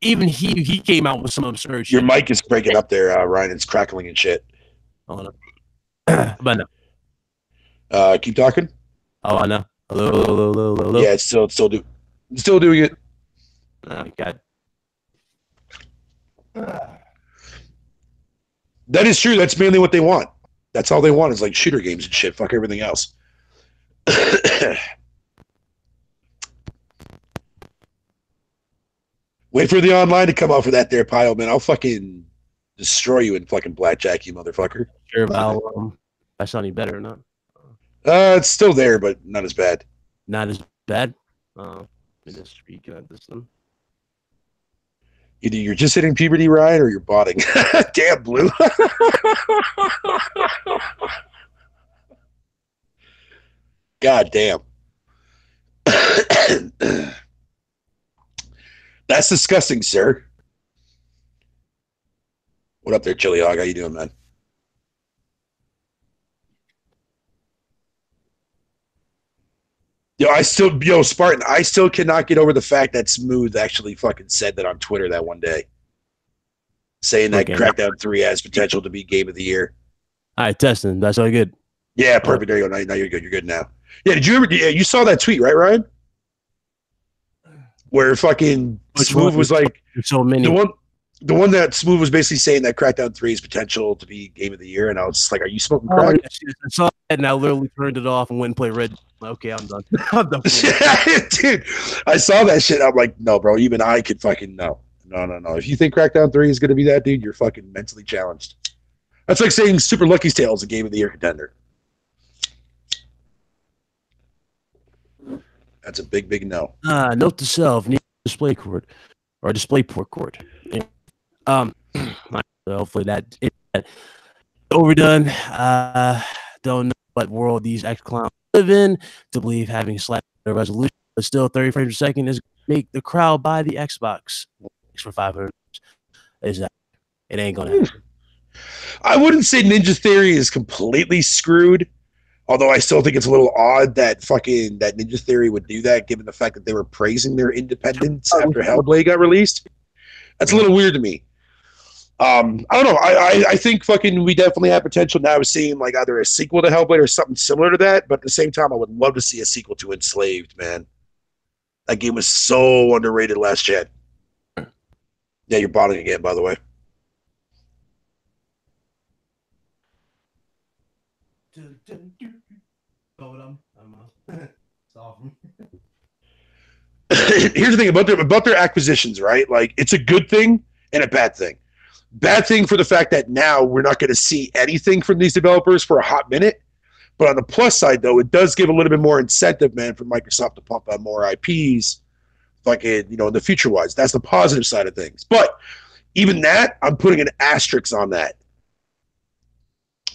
[SPEAKER 1] Even he came out with some absurd shit.
[SPEAKER 2] Your mic is breaking up there, Ryan. It's crackling and shit.
[SPEAKER 1] Oh, no. But
[SPEAKER 2] no. Keep talking.
[SPEAKER 1] Oh, I know. Hello.
[SPEAKER 2] Yeah, it's still doing it.
[SPEAKER 1] Oh, God.
[SPEAKER 2] That is true. That's mainly what they want. That's all they want is like shooter games and shit. Fuck everything else. Wait for the online to come out for that there, Pio, man. I'll fucking destroy you in fucking blackjack, you motherfucker.
[SPEAKER 1] Sure about that's not any better or not.
[SPEAKER 2] It's still there, but not as bad.
[SPEAKER 1] Not as bad? Let me just speak at this one.
[SPEAKER 2] Either you're just hitting puberty, Ryan, or you're botting. Damn, Blue. God damn. That's disgusting, sir. What up there, Chili Hog? How you doing, man? Spartan, I still cannot get over the fact that Smooth actually fucking said that on Twitter that one day. Saying that Crackdown 3 has potential to be game of the year.
[SPEAKER 1] All right, testing. That's all good.
[SPEAKER 2] Yeah, perfect. There you go. Now you're good. You're good now. Yeah, you saw that tweet, right, Ryan? Where fucking Smooth was like
[SPEAKER 1] so many.
[SPEAKER 2] The one that Smooth was basically saying that Crackdown 3 is potential to be game of the year, and I was just like, "Are you smoking crack?"
[SPEAKER 1] I saw that, and I literally turned it off and went and played Red. Okay, I'm done. I'm done.
[SPEAKER 2] Dude, I saw that shit. I'm like, no, bro. Even I could fucking no. If you think Crackdown 3 is going to be that, dude, you're fucking mentally challenged. That's like saying Super Lucky's Tale is a game of the year contender. That's a big, big no.
[SPEAKER 1] Note to self: need a display cord or a display port cord. Hopefully that overdone. Don't know what world these X clowns live in to believe having slightly better resolution, but still 30 frames per second is make the crowd buy the Xbox. for 500. It ain't gonna happen.
[SPEAKER 2] I wouldn't say Ninja Theory is completely screwed, although I still think it's a little odd that Ninja Theory would do that, given the fact that they were praising their independence after Hellblade got released. That's a little weird to me. I don't know. I think we definitely have potential now of seeing like either a sequel to Hellblade or something similar to that. But at the same time, I would love to see a sequel to Enslaved, man. That game was so underrated last gen. Yeah, you're botting again, by the way. Here's the thing about their acquisitions, right? Like, it's a good thing and a bad thing. Bad thing for the fact that now we're not going to see anything from these developers for a hot minute. But on the plus side, though, it does give a little bit more incentive, man, for Microsoft to pump out more IPs, in the future-wise. That's the positive side of things. But even that, I'm putting an asterisk on that.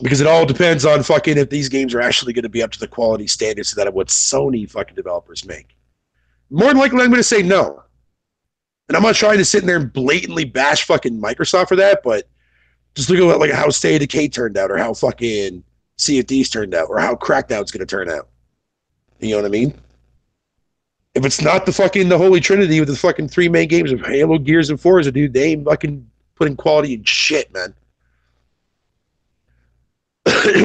[SPEAKER 2] Because it all depends on if these games are actually going to be up to the quality standards that of what Sony developers make. More than likely, I'm going to say no. And I'm not trying to sit in there and blatantly bash Microsoft for that, but just look at how State of Decay turned out, or how Sea of Thieves turned out, or how Crackdown's going to turn out. You know what I mean? If it's not the Holy Trinity with the 3 main games of Halo, Gears, and Forza, dude, they ain't putting quality in shit, man.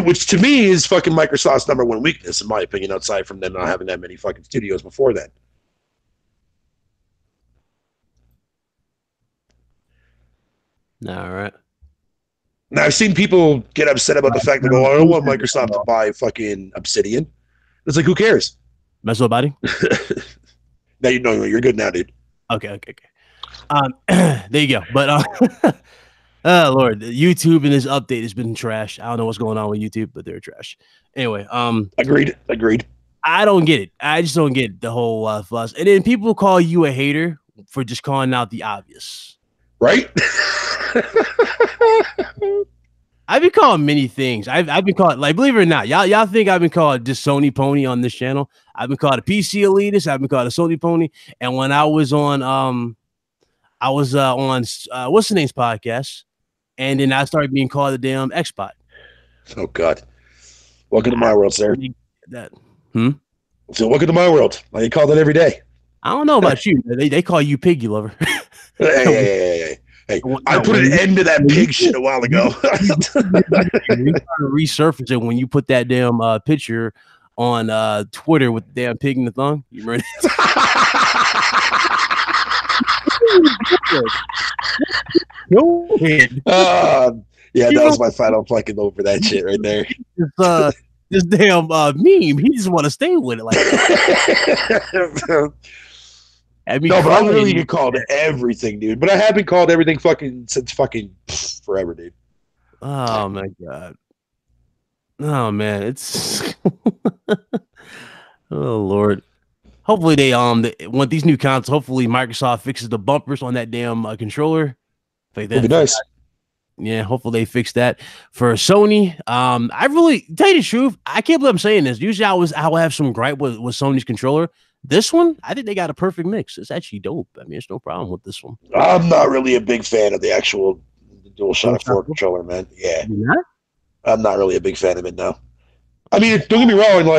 [SPEAKER 2] Which to me is Microsoft's number one weakness, in my opinion, outside from them not having that many studios before that.
[SPEAKER 1] All right.
[SPEAKER 2] Now, I've seen people get upset about the fact that, I don't want Microsoft to buy Obsidian. It's like, who cares?
[SPEAKER 1] Mess with body?
[SPEAKER 2] Now you know you're good now, dude.
[SPEAKER 1] Okay. There you go. But oh Lord, YouTube in this update has been trash. I don't know what's going on with YouTube, but they're trash. Anyway,
[SPEAKER 2] agreed.
[SPEAKER 1] I don't get it. I just don't get the whole fuss. And then people call you a hater for just calling out the obvious.
[SPEAKER 2] Right?
[SPEAKER 1] I've been called many things. I've been called, believe it or not, y'all think I've been called just Sony pony on this channel. I've been called a PC elitist. I've been called a Sony pony. And when I was on what's the name's podcast, and then I started being called a damn Xbot.
[SPEAKER 2] Oh God! Welcome to my world, sir. So welcome to my world. I get called that every day.
[SPEAKER 1] I don't know about you. They call you piggy lover.
[SPEAKER 2] Hey, I put an end to that pig shit a while ago.
[SPEAKER 1] You resurface it when you put that damn picture on Twitter with the damn pig in the thong. You remember? Go ahead.
[SPEAKER 2] Yeah, that was my final plucking over that shit right there.
[SPEAKER 1] This damn meme. He just want to stay with it like that.
[SPEAKER 2] No, but I really get called everything, dude. But I have been called everything since forever, dude.
[SPEAKER 1] Oh my God. Oh man, it's oh Lord. Hopefully they want these new consoles. Hopefully Microsoft fixes the bumpers on that damn controller.
[SPEAKER 2] That'd be nice.
[SPEAKER 1] Yeah, hopefully they fix that. For Sony, I really tell you the truth, I can't believe I'm saying this. Usually I will have some gripe with Sony's controller. This one, I think they got a perfect mix. It's actually dope. I mean, there's no problem with this one.
[SPEAKER 2] I'm not really a big fan of the actual DualShock 4 controller, man. Yeah. I'm not really a big fan of it, no. I mean, don't get me wrong.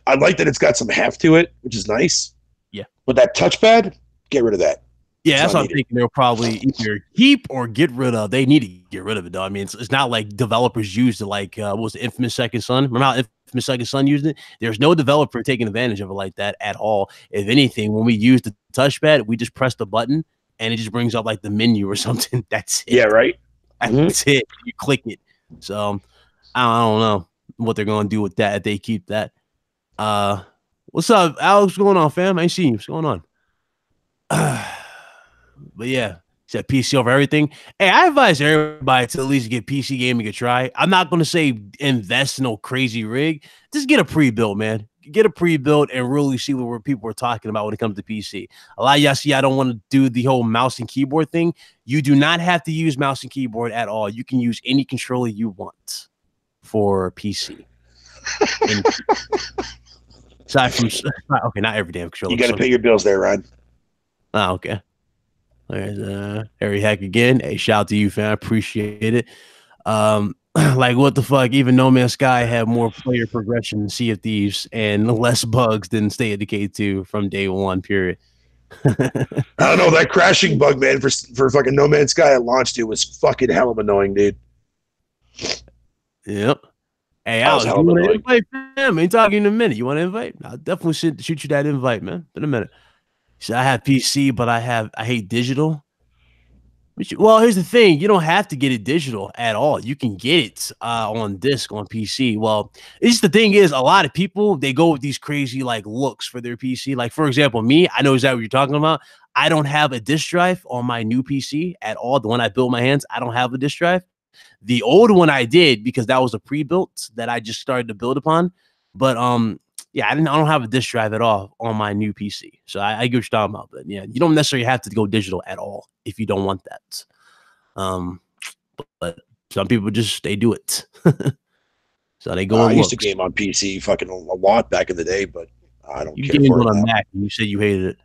[SPEAKER 2] I like that it's got some heft to it, which is nice.
[SPEAKER 1] Yeah.
[SPEAKER 2] But that touchpad, get rid of that.
[SPEAKER 1] Yeah, that's what I'm thinking. They'll probably either keep or get rid of. They need to get rid of it, though. I mean, it's not like developers used it what was the Infamous Second Son? Remember how Infamous Second Son used it? There's no developer taking advantage of it like that at all. If anything, when we use the touchpad, we just press the button and it just brings up the menu or something. That's it.
[SPEAKER 2] Yeah, right?
[SPEAKER 1] That's it. You click it. So I don't know what they're going to do with that if they keep that. What's up, Alex? What's going on, fam? I ain't seen you. What's going on? But yeah, said PC over everything. Hey, I advise everybody to at least get PC gaming a try. I'm not going to say invest in no crazy rig. Just get a pre-built, man. Get a pre-built and really see what people are talking about when it comes to PC. A lot of y'all see I don't want to do the whole mouse and keyboard thing. You do not have to use mouse and keyboard at all. You can use any controller you want for PC. Aside from, okay, not every damn controller.
[SPEAKER 2] You got to pay your bills there, Ryan.
[SPEAKER 1] Oh, okay. There's Harry Heck again. Hey, shout out to you, fam. I appreciate it. Like what the fuck? Even No Man's Sky had more player progression than Sea of Thieves and less bugs than State of Decay 2 from day one. Period.
[SPEAKER 2] I don't know, that crashing bug, man, for fucking No Man's Sky at launch, dude, was fucking hell annoying, dude.
[SPEAKER 1] Yep. Hey, Alex, you want to invite, man? Ain't talking in a minute. You want to invite? I'll definitely shoot you that invite, man. In a minute. So I have PC, but I hate digital. Well, here's the thing. You don't have to get it digital at all. You can get it on disc on PC. Well, it's the thing is, a lot of people, they go with these crazy like looks for their PC. Like, for example, me, I know exactly what you're talking about. I don't have a disc drive on my new PC at all. The one I built my hands, I don't have a disc drive. The old one I did because that was a pre-built that I just started to build upon. But yeah, I don't have a disc drive at all on my new PC. So I get what you're talking about. But yeah, you don't necessarily have to go digital at all if you don't want that. But some people just, they do it. So they go.
[SPEAKER 2] I used to game on PC fucking a lot back in the day, but I don't care
[SPEAKER 1] for it on a Mac. And you said you hated it.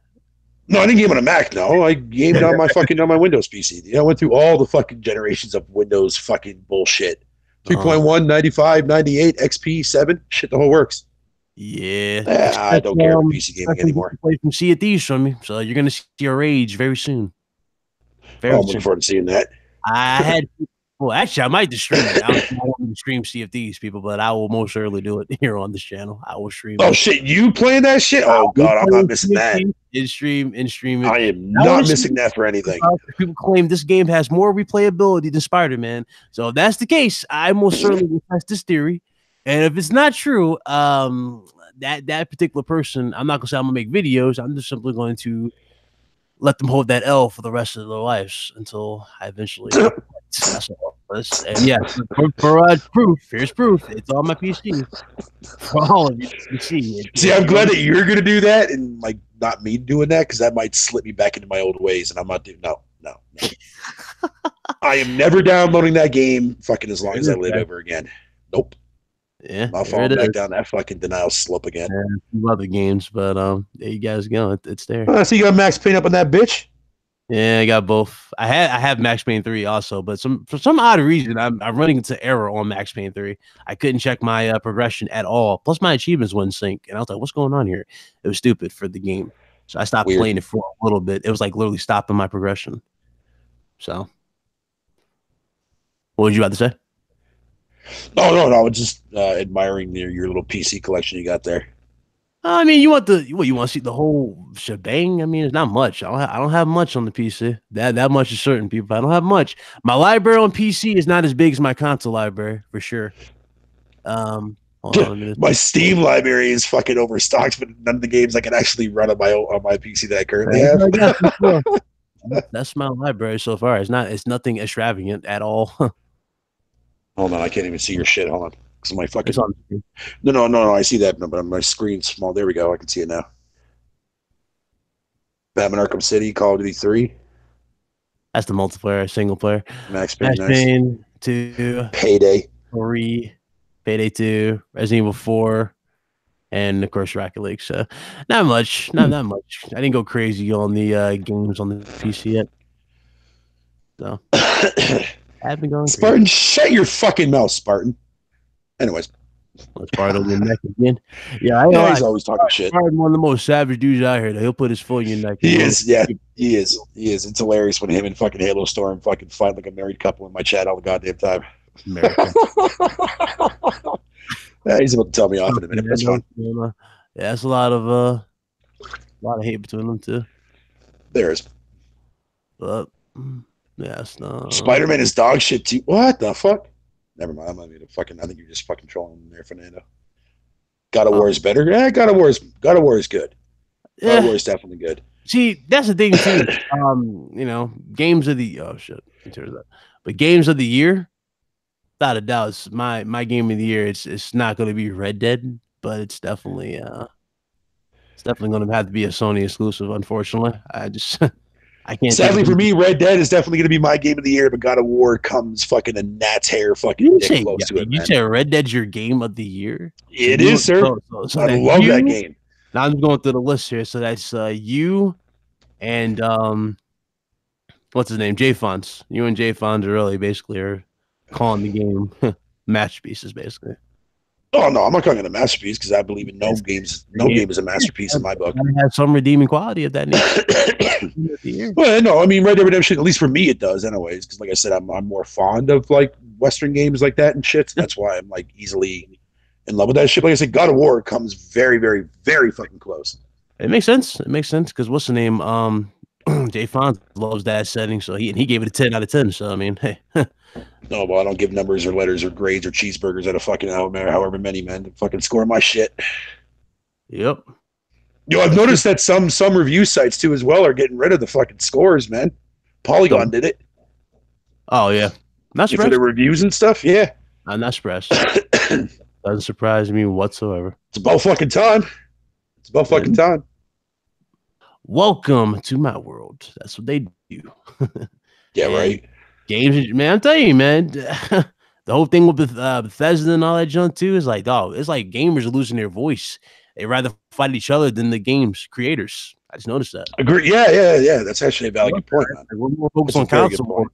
[SPEAKER 2] No, I didn't game on a Mac. No, I gamed on my fucking on my Windows PC. You know, I went through all the fucking generations of Windows fucking bullshit. 3.1, 95, 98, XP, 7, shit, the whole works.
[SPEAKER 1] Yeah,
[SPEAKER 2] I don't care about PC gaming anymore.
[SPEAKER 1] Play some Sea of Thieves from me, so you're gonna see your age very soon.
[SPEAKER 2] I'm looking forward to seeing that.
[SPEAKER 1] I had, well, actually, I might just stream it. I don't stream Sea of Thieves, people, but I will most certainly do it here on this channel. I will stream.
[SPEAKER 2] Oh shit, you playing that shit? Oh god, I'm not missing that.
[SPEAKER 1] In stream it.
[SPEAKER 2] I am not missing that for anything.
[SPEAKER 1] People claim this game has more replayability than Spider-Man. So if that's the case, I most certainly will test this theory. And if it's not true, that particular person, I'm not gonna say I'm gonna make videos. I'm just simply going to let them hold that L for the rest of their lives until I eventually. That's all. And yeah, for proof, here's proof. It's on my PC. For all of you to see.
[SPEAKER 2] See, I'm glad that you're gonna do that, and like not me doing that, because that might slip me back into my old ways, and I'm not doing. No. I am never downloading that game fucking as long as I live ever again. Nope.
[SPEAKER 1] Yeah,
[SPEAKER 2] I'll fall back down that fucking denial slope again.
[SPEAKER 1] Yeah, other games, but there you guys go. It's there.
[SPEAKER 2] I see you got Max Payne up on that bitch.
[SPEAKER 1] Yeah, I got both. I have Max Payne 3 also, but for some odd reason, I'm running into error on Max Payne 3. I couldn't check my progression at all. Plus, my achievements wouldn't sync, and I was like, "What's going on here?" It was stupid for the game, so I stopped playing it for a little bit. It was like literally stopping my progression. So, what was you about to say?
[SPEAKER 2] Oh no, I was just admiring your little PC collection you got there.
[SPEAKER 1] I mean, you want to see the whole shebang? I mean, it's not much. I don't have much on the PC. That much is certain, people. I don't have much. My library on PC is not as big as my console library for sure.
[SPEAKER 2] Hold on, my Steam library is fucking overstocked, but none of the games I can actually run on my PC that I currently have.
[SPEAKER 1] That's my library so far. It's nothing extravagant at all.
[SPEAKER 2] Hold on, I can't even see your shit. Hold on. Because my fucking No, I see that, but my screen's small. There we go. I can see it now. Batman Arkham City, Call of Duty 3.
[SPEAKER 1] That's the multiplayer, single player.
[SPEAKER 2] Max Payne
[SPEAKER 1] 2.
[SPEAKER 2] Payday
[SPEAKER 1] 3. Payday 2. Resident Evil 4. And of course Rocket League. So not much. Not that much. I didn't go crazy on the games on the PC yet. So I've been going
[SPEAKER 2] Spartan,
[SPEAKER 1] crazy.
[SPEAKER 2] Shut your fucking mouth, Spartan. Anyways.
[SPEAKER 1] Let's part on your neck again. Yeah,
[SPEAKER 2] he's always talking shit.
[SPEAKER 1] One of the most savage dudes out here. He'll put his foot in your neck.
[SPEAKER 2] He is. It's hilarious when him and fucking Halo Storm fucking fight like a married couple in my chat all the goddamn time. Yeah, he's about to tell me off in a minute. That's fine.
[SPEAKER 1] Yeah, that's a lot of hate between them too.
[SPEAKER 2] There is.
[SPEAKER 1] But yes, no.
[SPEAKER 2] Spider-Man is dog shit too. What the fuck? Never mind. I'm not even fucking. I think you're just fucking trolling there, Fernando. God of War is better. Yeah, God of War is good. God of War is definitely good.
[SPEAKER 1] See, that's the thing too. Games of the but games of the year, without a doubt, it's my game of the year. It's not going to be Red Dead, but it's definitely going to have to be a Sony exclusive. Unfortunately, I can't.
[SPEAKER 2] Sadly for me, Red Dead is definitely going to be my game of the year, but God of War comes fucking a gnat's hair fucking close to it.
[SPEAKER 1] You say Red Dead's your game of the year?
[SPEAKER 2] It is, sir. So I love that game.
[SPEAKER 1] Now I'm going through the list here. So that's you and what's his name? J Fonts. You and J Fonts really basically are calling the game masterpieces, basically.
[SPEAKER 2] Oh no, I'm not calling it a masterpiece because I believe in no games. No game is a masterpiece in my book.
[SPEAKER 1] It has some redeeming quality of that nature.
[SPEAKER 2] Well, no, I mean Red Dead Redemption. At least for me, it does, anyways. Because, like I said, I'm more fond of like Western games like that and shit. So that's why I'm like easily in love with that shit. Like I said, God of War comes very, very, very fucking close.
[SPEAKER 1] It makes sense. It makes sense because what's the name? Jay Fonz loves that setting, so he gave it a 10 out of 10. So I mean, hey.
[SPEAKER 2] No, well, I don't give numbers or letters or grades or cheeseburgers out of fucking however many men to fucking score my shit.
[SPEAKER 1] Yep.
[SPEAKER 2] Yo, I've noticed that some review sites too as well are getting rid of the fucking scores, man. Polygon did it.
[SPEAKER 1] Oh yeah, not
[SPEAKER 2] for the reviews and stuff. Yeah,
[SPEAKER 1] I'm not surprised. Doesn't surprise me whatsoever.
[SPEAKER 2] It's about fucking time. It's about fucking time.
[SPEAKER 1] Welcome to my world. That's what they do.
[SPEAKER 2] Yeah, right.
[SPEAKER 1] Games, man. I'm telling you, man. The whole thing with Bethesda and all that junk too is like, dog. It's like gamers are losing their voice. They rather fight each other than the game's creators. I just noticed that.
[SPEAKER 2] Agree. Yeah. That's actually a valid point, man.
[SPEAKER 1] We're more focused on console.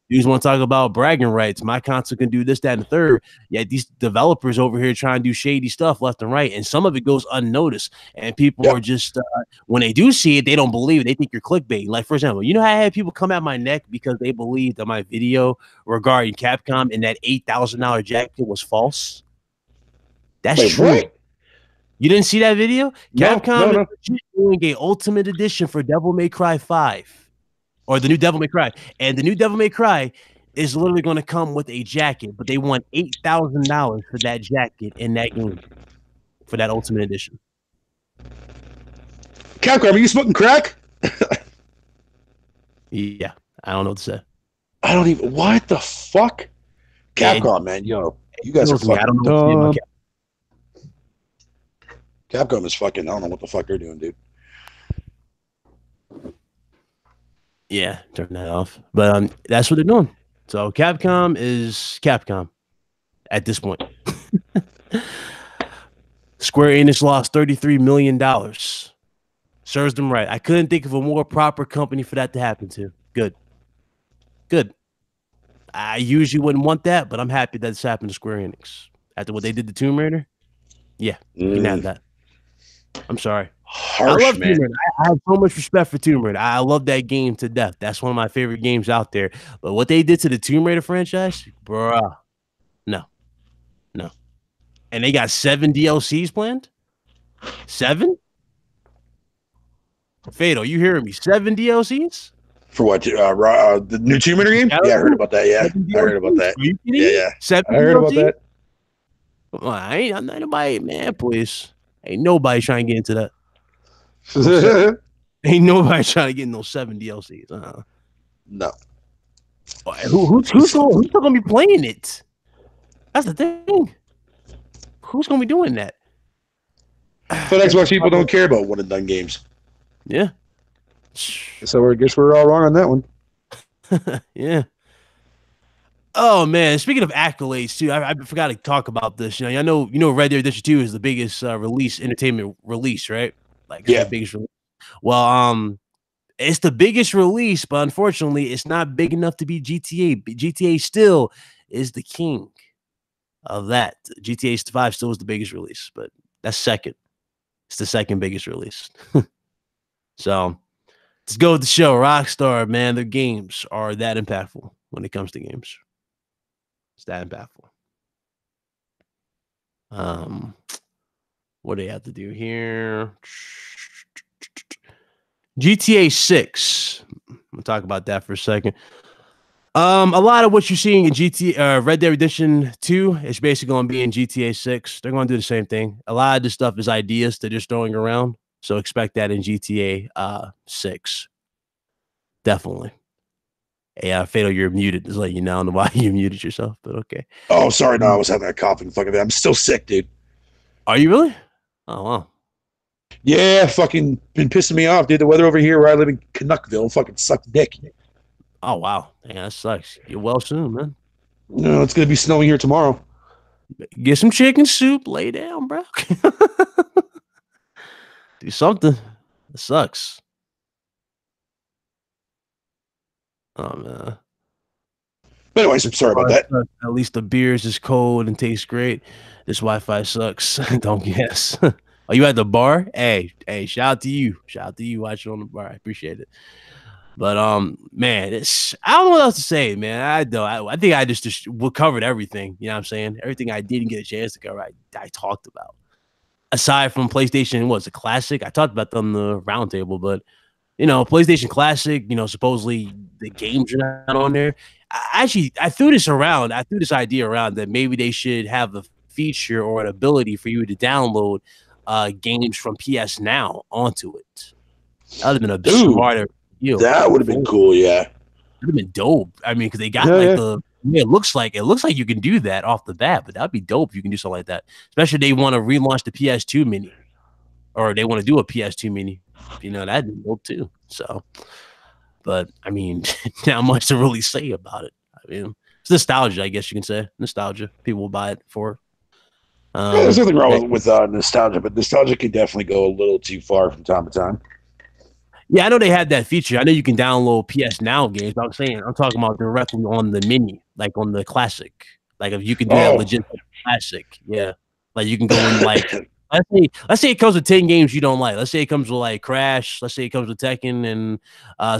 [SPEAKER 1] You just want to talk about bragging rights. My console can do this, that, and the third. Yeah, these developers over here trying to do shady stuff left and right, and some of it goes unnoticed. And people are just when they do see it, they don't believe it. They think you're clickbaiting. Like, for example, you know how I had people come at my neck because they believed that my video regarding Capcom and that $8,000 jacket was false. That's true. What? You didn't see that video?
[SPEAKER 2] No,
[SPEAKER 1] Capcom is doing a Ultimate Edition for Devil May Cry 5. Or the new Devil May Cry. And the new Devil May Cry is literally going to come with a jacket, but they want $8,000 for that jacket in that game for that Ultimate Edition.
[SPEAKER 2] Capcom, are you smoking crack?
[SPEAKER 1] Yeah, I don't know what to say.
[SPEAKER 2] I don't even. What the fuck? Capcom, man, yo, you guys are fucking.
[SPEAKER 1] I don't know what to say about
[SPEAKER 2] Capcom is fucking. I don't know what the fuck they're doing, dude.
[SPEAKER 1] Yeah, turn that off. But that's what they're doing. So Capcom is Capcom at this point. Square Enix lost $33 million. Serves them right. I couldn't think of a more proper company for that to happen to. Good. I usually wouldn't want that, but I'm happy that it's happened to Square Enix. After what they did to Tomb Raider, yeah, you can have that. I'm sorry.
[SPEAKER 2] Harsh,
[SPEAKER 1] I love
[SPEAKER 2] man.
[SPEAKER 1] Tomb Raider. I have so much respect for Tomb Raider. I love that game to death. That's one of my favorite games out there. But what they did to the Tomb Raider franchise, bruh, no. And they got 7 DLCs planned? 7? Fatal, you hearing me? 7 DLCs?
[SPEAKER 2] For what? The new Tomb Raider game? Yeah, I heard about that. Yeah, I heard about that. Yeah.
[SPEAKER 1] 7
[SPEAKER 2] I heard about that.
[SPEAKER 1] Well, I'm not nobody, man, please. Ain't nobody trying to get into that. Ain't nobody trying to get in those 7 DLCs.
[SPEAKER 2] No.
[SPEAKER 1] Who's gonna be playing it? That's the thing. Who's gonna be doing that?
[SPEAKER 2] But Xbox people don't care about one and done games.
[SPEAKER 1] Yeah.
[SPEAKER 2] So I guess we're all wrong on that one.
[SPEAKER 1] Yeah. Oh man, speaking of accolades too, I forgot to talk about this. You know, Red Dead Redemption 2 is the biggest entertainment release, right? Like, it's the biggest release. Well, it's the biggest release, but unfortunately, it's not big enough to be GTA. GTA still is the king of that. GTA 5 still is the biggest release, but that's second. It's the second biggest release. So let's go with the show. Rockstar, man, their games are that impactful when it comes to games. It's that impactful. What do they have to do here? GTA 6. I'm gonna talk about that for a second. A lot of what you're seeing in Red Dead Redemption 2 is basically going to be in GTA 6. They're going to do the same thing. A lot of this stuff is ideas they're just throwing around. So expect that in GTA 6. Definitely. Hey, Fatal, you're muted. Just let you know. I don't know why you muted yourself, but okay.
[SPEAKER 2] Oh, sorry. No, I was having a coughing fucking thing. I'm still sick, dude.
[SPEAKER 1] Are you really? Oh, wow.
[SPEAKER 2] Yeah, fucking been pissing me off, dude. The weather over here where I live in Canuckville fucking sucks dick.
[SPEAKER 1] Oh, wow. Yeah, that sucks. Get well soon, man.
[SPEAKER 2] No, it's going to be snowing here tomorrow.
[SPEAKER 1] Get some chicken soup. Lay down, bro. Do something. It sucks. Oh man.
[SPEAKER 2] But anyways, sorry about that.
[SPEAKER 1] At least the beers is cold and tastes great. This Wi-Fi sucks. Don't guess. Are you at the bar? Hey, shout out to you. Shout out to you watching on the bar. I appreciate it. But man, I don't know what else to say, man. I think I just covered everything. You know what I'm saying? Everything I didn't get a chance to cover, I talked about. Aside from PlayStation, what's a classic? I talked about them on the roundtable, but PlayStation Classic, supposedly the games are not on there. I threw this around. I threw this idea around that maybe they should have a feature or an ability for you to download games from PS Now onto it. That would have been a smarter deal.
[SPEAKER 2] That would have been cool, yeah.
[SPEAKER 1] Would have been dope. I mean, because they got it looks like you can do that off the bat, but that'd be dope if you can do something like that. Especially if they want to relaunch the PS2 mini, or they want to do a PS2 mini. That'd be dope too. So, but I mean, not much to really say about it. I mean, it's nostalgia, I guess you can say. Nostalgia. People will buy it for.
[SPEAKER 2] There's nothing wrong with nostalgia, but nostalgia can definitely go a little too far from time to time.
[SPEAKER 1] Yeah, I know they had that feature. I know you can download PS Now games. But I'm talking about directly on the mini, like on the classic. Like if you can do that legit classic, yeah. Like you can go in like let's say it comes with 10 games you don't like. Let's say it comes with like Crash. Let's say it comes with Tekken and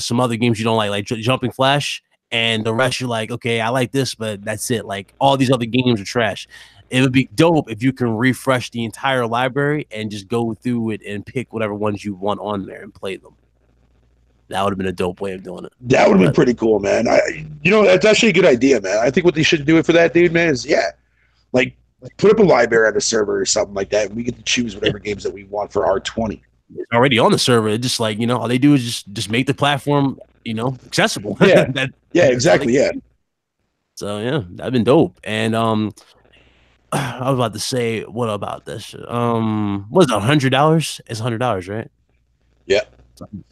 [SPEAKER 1] some other games you don't like Jumping Flash. And the rest you're like, okay, I like this, but that's it. Like all these other games are trash. It would be dope if you can refresh the entire library and just go through it and pick whatever ones you want on there and play them. That would have been a dope way of doing it.
[SPEAKER 2] That would have been pretty cool, man. That's actually a good idea, man. I think what they should do it for that dude, man, is like put up a library on a server or something like that, and we get to choose whatever games that we want for R20.
[SPEAKER 1] It's already on the server. It's just like, all they do is just make the platform, accessible.
[SPEAKER 2] Yeah. Exactly. Yeah.
[SPEAKER 1] So yeah, that'd been dope. And I was about to say, what about this? Was it $100? It's $100, right?
[SPEAKER 2] Yeah.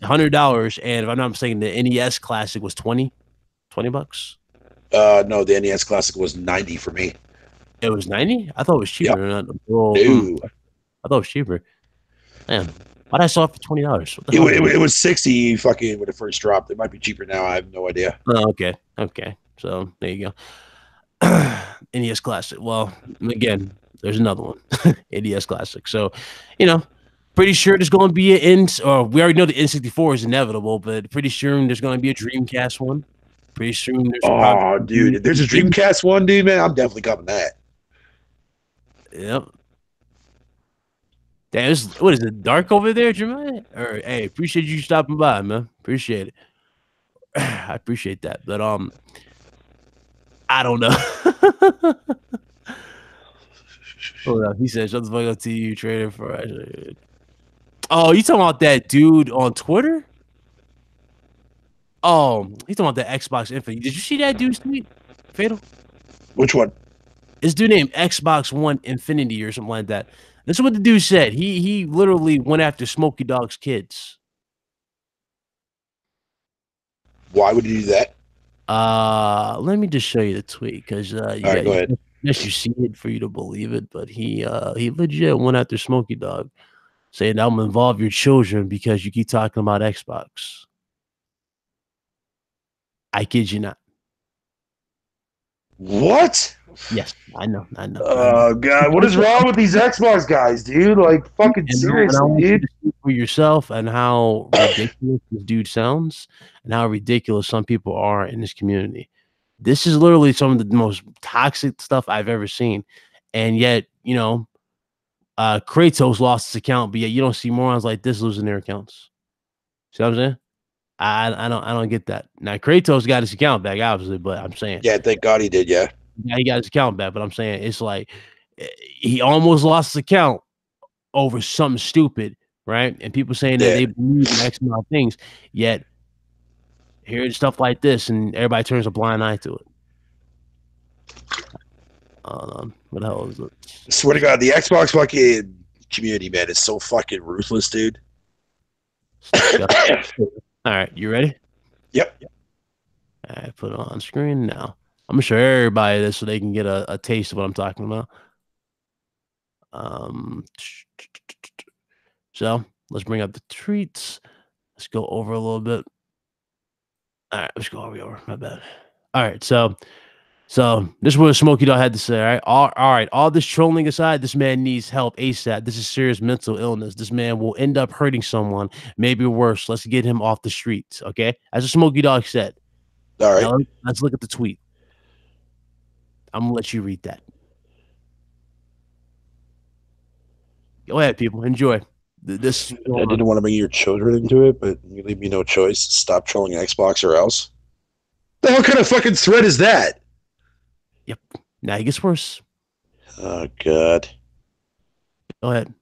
[SPEAKER 1] $100, and if I'm not mistaken, the NES Classic was $20.
[SPEAKER 2] No, the NES Classic was $90 for me.
[SPEAKER 1] It was $90? I thought it was cheaper.
[SPEAKER 2] Yep.
[SPEAKER 1] I thought it was cheaper. Man, why'd I saw it for $20?
[SPEAKER 2] It was $60 fucking when it first dropped. It might be cheaper now. I have no idea.
[SPEAKER 1] Oh, okay. So there you go. NES Classic. Well, again, there's another one. NES Classic. So, pretty sure there's going to be we already know the N64 is inevitable, but pretty sure there's going to be a Dreamcast one. Pretty soon there's
[SPEAKER 2] dude, if there's a Dreamcast one, dude, man, I'm definitely covering that.
[SPEAKER 1] Yep. Damn, what is it, dark over there, Jermaine? Or hey, appreciate you stopping by, man. Appreciate it. I appreciate that. But I don't know. Hold on. He said, shut the fuck up to you, trader for Oh, you talking about that dude on Twitter? Oh, he's talking about the Xbox Infinity. Did you see that dude's tweet? Fatal?
[SPEAKER 2] Which one?
[SPEAKER 1] This dude named Xbox One Infinity or something like that. This is what the dude said. He literally went after Smokey Dog's kids.
[SPEAKER 2] Why would he do that?
[SPEAKER 1] Let me just show you the tweet because
[SPEAKER 2] go ahead.
[SPEAKER 1] Unless you see it for you to believe it, but he legit went after Smokey Dog, saying I'm gonna involve your children because you keep talking about Xbox. I kid you not.
[SPEAKER 2] What?
[SPEAKER 1] Yes, I know.
[SPEAKER 2] Oh God, what is wrong with these Xbox guys, dude? Like fucking seriously, dude.
[SPEAKER 1] For yourself and how ridiculous this dude sounds, and how ridiculous some people are in this community. This is literally some of the most toxic stuff I've ever seen, and yet Kratos lost his account, but yet you don't see morons like this losing their accounts. See what I'm saying? I don't get that. Now Kratos got his account back, obviously, but I'm saying,
[SPEAKER 2] yeah, thank God he did. Yeah,
[SPEAKER 1] he got his account back, but I'm saying it's like he almost lost his account over something stupid, right? And people saying that they believe in X amount of things, yet hearing stuff like this, and everybody turns a blind eye to it. What the hell is it?
[SPEAKER 2] I swear to God, the Xbox fucking community, man, is so fucking ruthless, dude.
[SPEAKER 1] All right, you ready?
[SPEAKER 2] Yep.
[SPEAKER 1] All right, put it on screen now. I'm gonna show everybody this so they can get a taste of what I'm talking about. So let's bring up the treats. Let's go over a little bit. All right, let's go over. My bad. All right, so this is what Smokey Dog had to say. All right. All this trolling aside, this man needs help ASAP. This is serious mental illness. This man will end up hurting someone, maybe worse. Let's get him off the streets. Okay, as a Smokey Dog said.
[SPEAKER 2] All right.
[SPEAKER 1] Now, let's look at the tweet. I'm gonna let you read that. Go ahead, people. Enjoy. This.
[SPEAKER 2] I didn't want to bring your children into it, but you leave me no choice. Stop trolling Xbox or else. The hell kind of fucking threat is that?
[SPEAKER 1] Yep. Now it gets worse.
[SPEAKER 2] Oh, God.
[SPEAKER 1] Go ahead.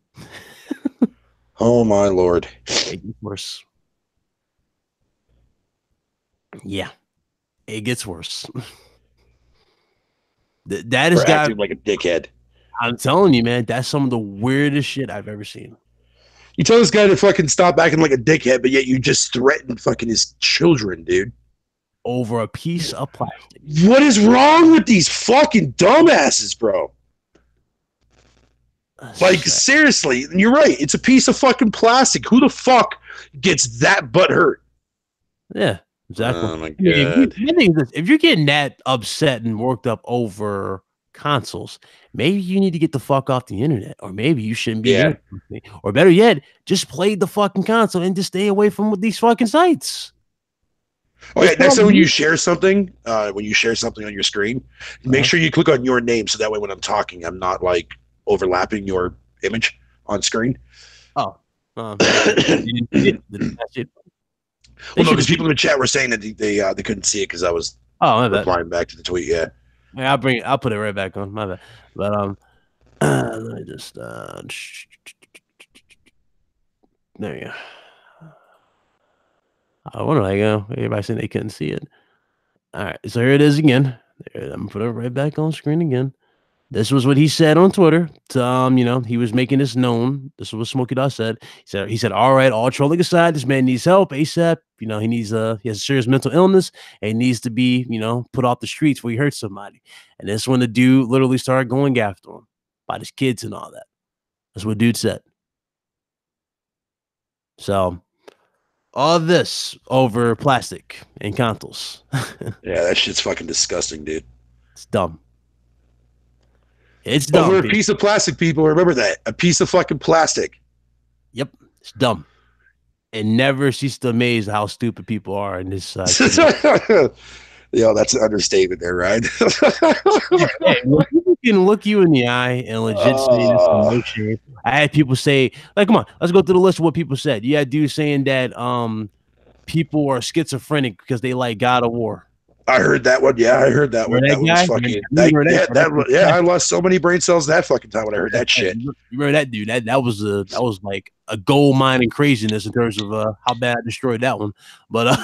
[SPEAKER 2] Oh, my Lord.
[SPEAKER 1] It gets worse. Yeah. It gets worse. That is
[SPEAKER 2] acting like a dickhead.
[SPEAKER 1] I'm telling you, man, that's some of the weirdest shit I've ever seen.
[SPEAKER 2] You tell this guy to fucking stop acting like a dickhead, but yet you just threaten fucking his children, dude.
[SPEAKER 1] Over a piece of plastic.
[SPEAKER 2] What is wrong with these fucking dumbasses, bro? Like, seriously, you're right. It's a piece of fucking plastic. Who the fuck gets that butt hurt?
[SPEAKER 1] Yeah, exactly.
[SPEAKER 2] Oh, my God.
[SPEAKER 1] If you're getting that upset and worked up over consoles, maybe you need to get the fuck off the internet, or maybe you shouldn't be there. Or better yet, just play the fucking console and just stay away from these fucking sites.
[SPEAKER 2] Okay, next time when you share something on your screen, make sure you click on your name so that way when I'm talking, I'm not like overlapping your image on screen.
[SPEAKER 1] Oh,
[SPEAKER 2] well, no, because people in the chat were saying that they couldn't see it because I was replying back to the tweet. Yeah,
[SPEAKER 1] I'll put it right back on. My bad. But let me just there you go. I wonder, like, everybody saying they couldn't see it. All right, so here it is again. I'm gonna put it right back on screen again. This was what he said on Twitter. He was making this known. This is what Smokey Dog said. He said, all right, all trolling aside, this man needs help ASAP. He has a serious mental illness and he needs to be, put off the streets where he hurt somebody. And this when the dude literally started going after him by his kids and all that. That's what dude said. So all this over plastic and consoles.
[SPEAKER 2] Yeah, that shit's fucking disgusting, dude.
[SPEAKER 1] It's dumb. It's dumb.
[SPEAKER 2] Over a piece of plastic, people. Remember that. A piece of fucking plastic.
[SPEAKER 1] Yep. It's dumb. It never ceases to amaze how stupid people are in this
[SPEAKER 2] Yo, that's an understatement there, right?
[SPEAKER 1] When people can look you in the eye and legit say this in no shape. I had people say, like, come on, let's go through the list of what people said. You had dudes saying that people are schizophrenic because they like God of War.
[SPEAKER 2] I heard that one. Yeah, I heard that one. That was fucking. I lost so many brain cells that fucking time when I heard that shit.
[SPEAKER 1] You remember that dude? That was like a gold mine and craziness in terms of how bad I destroyed that one. But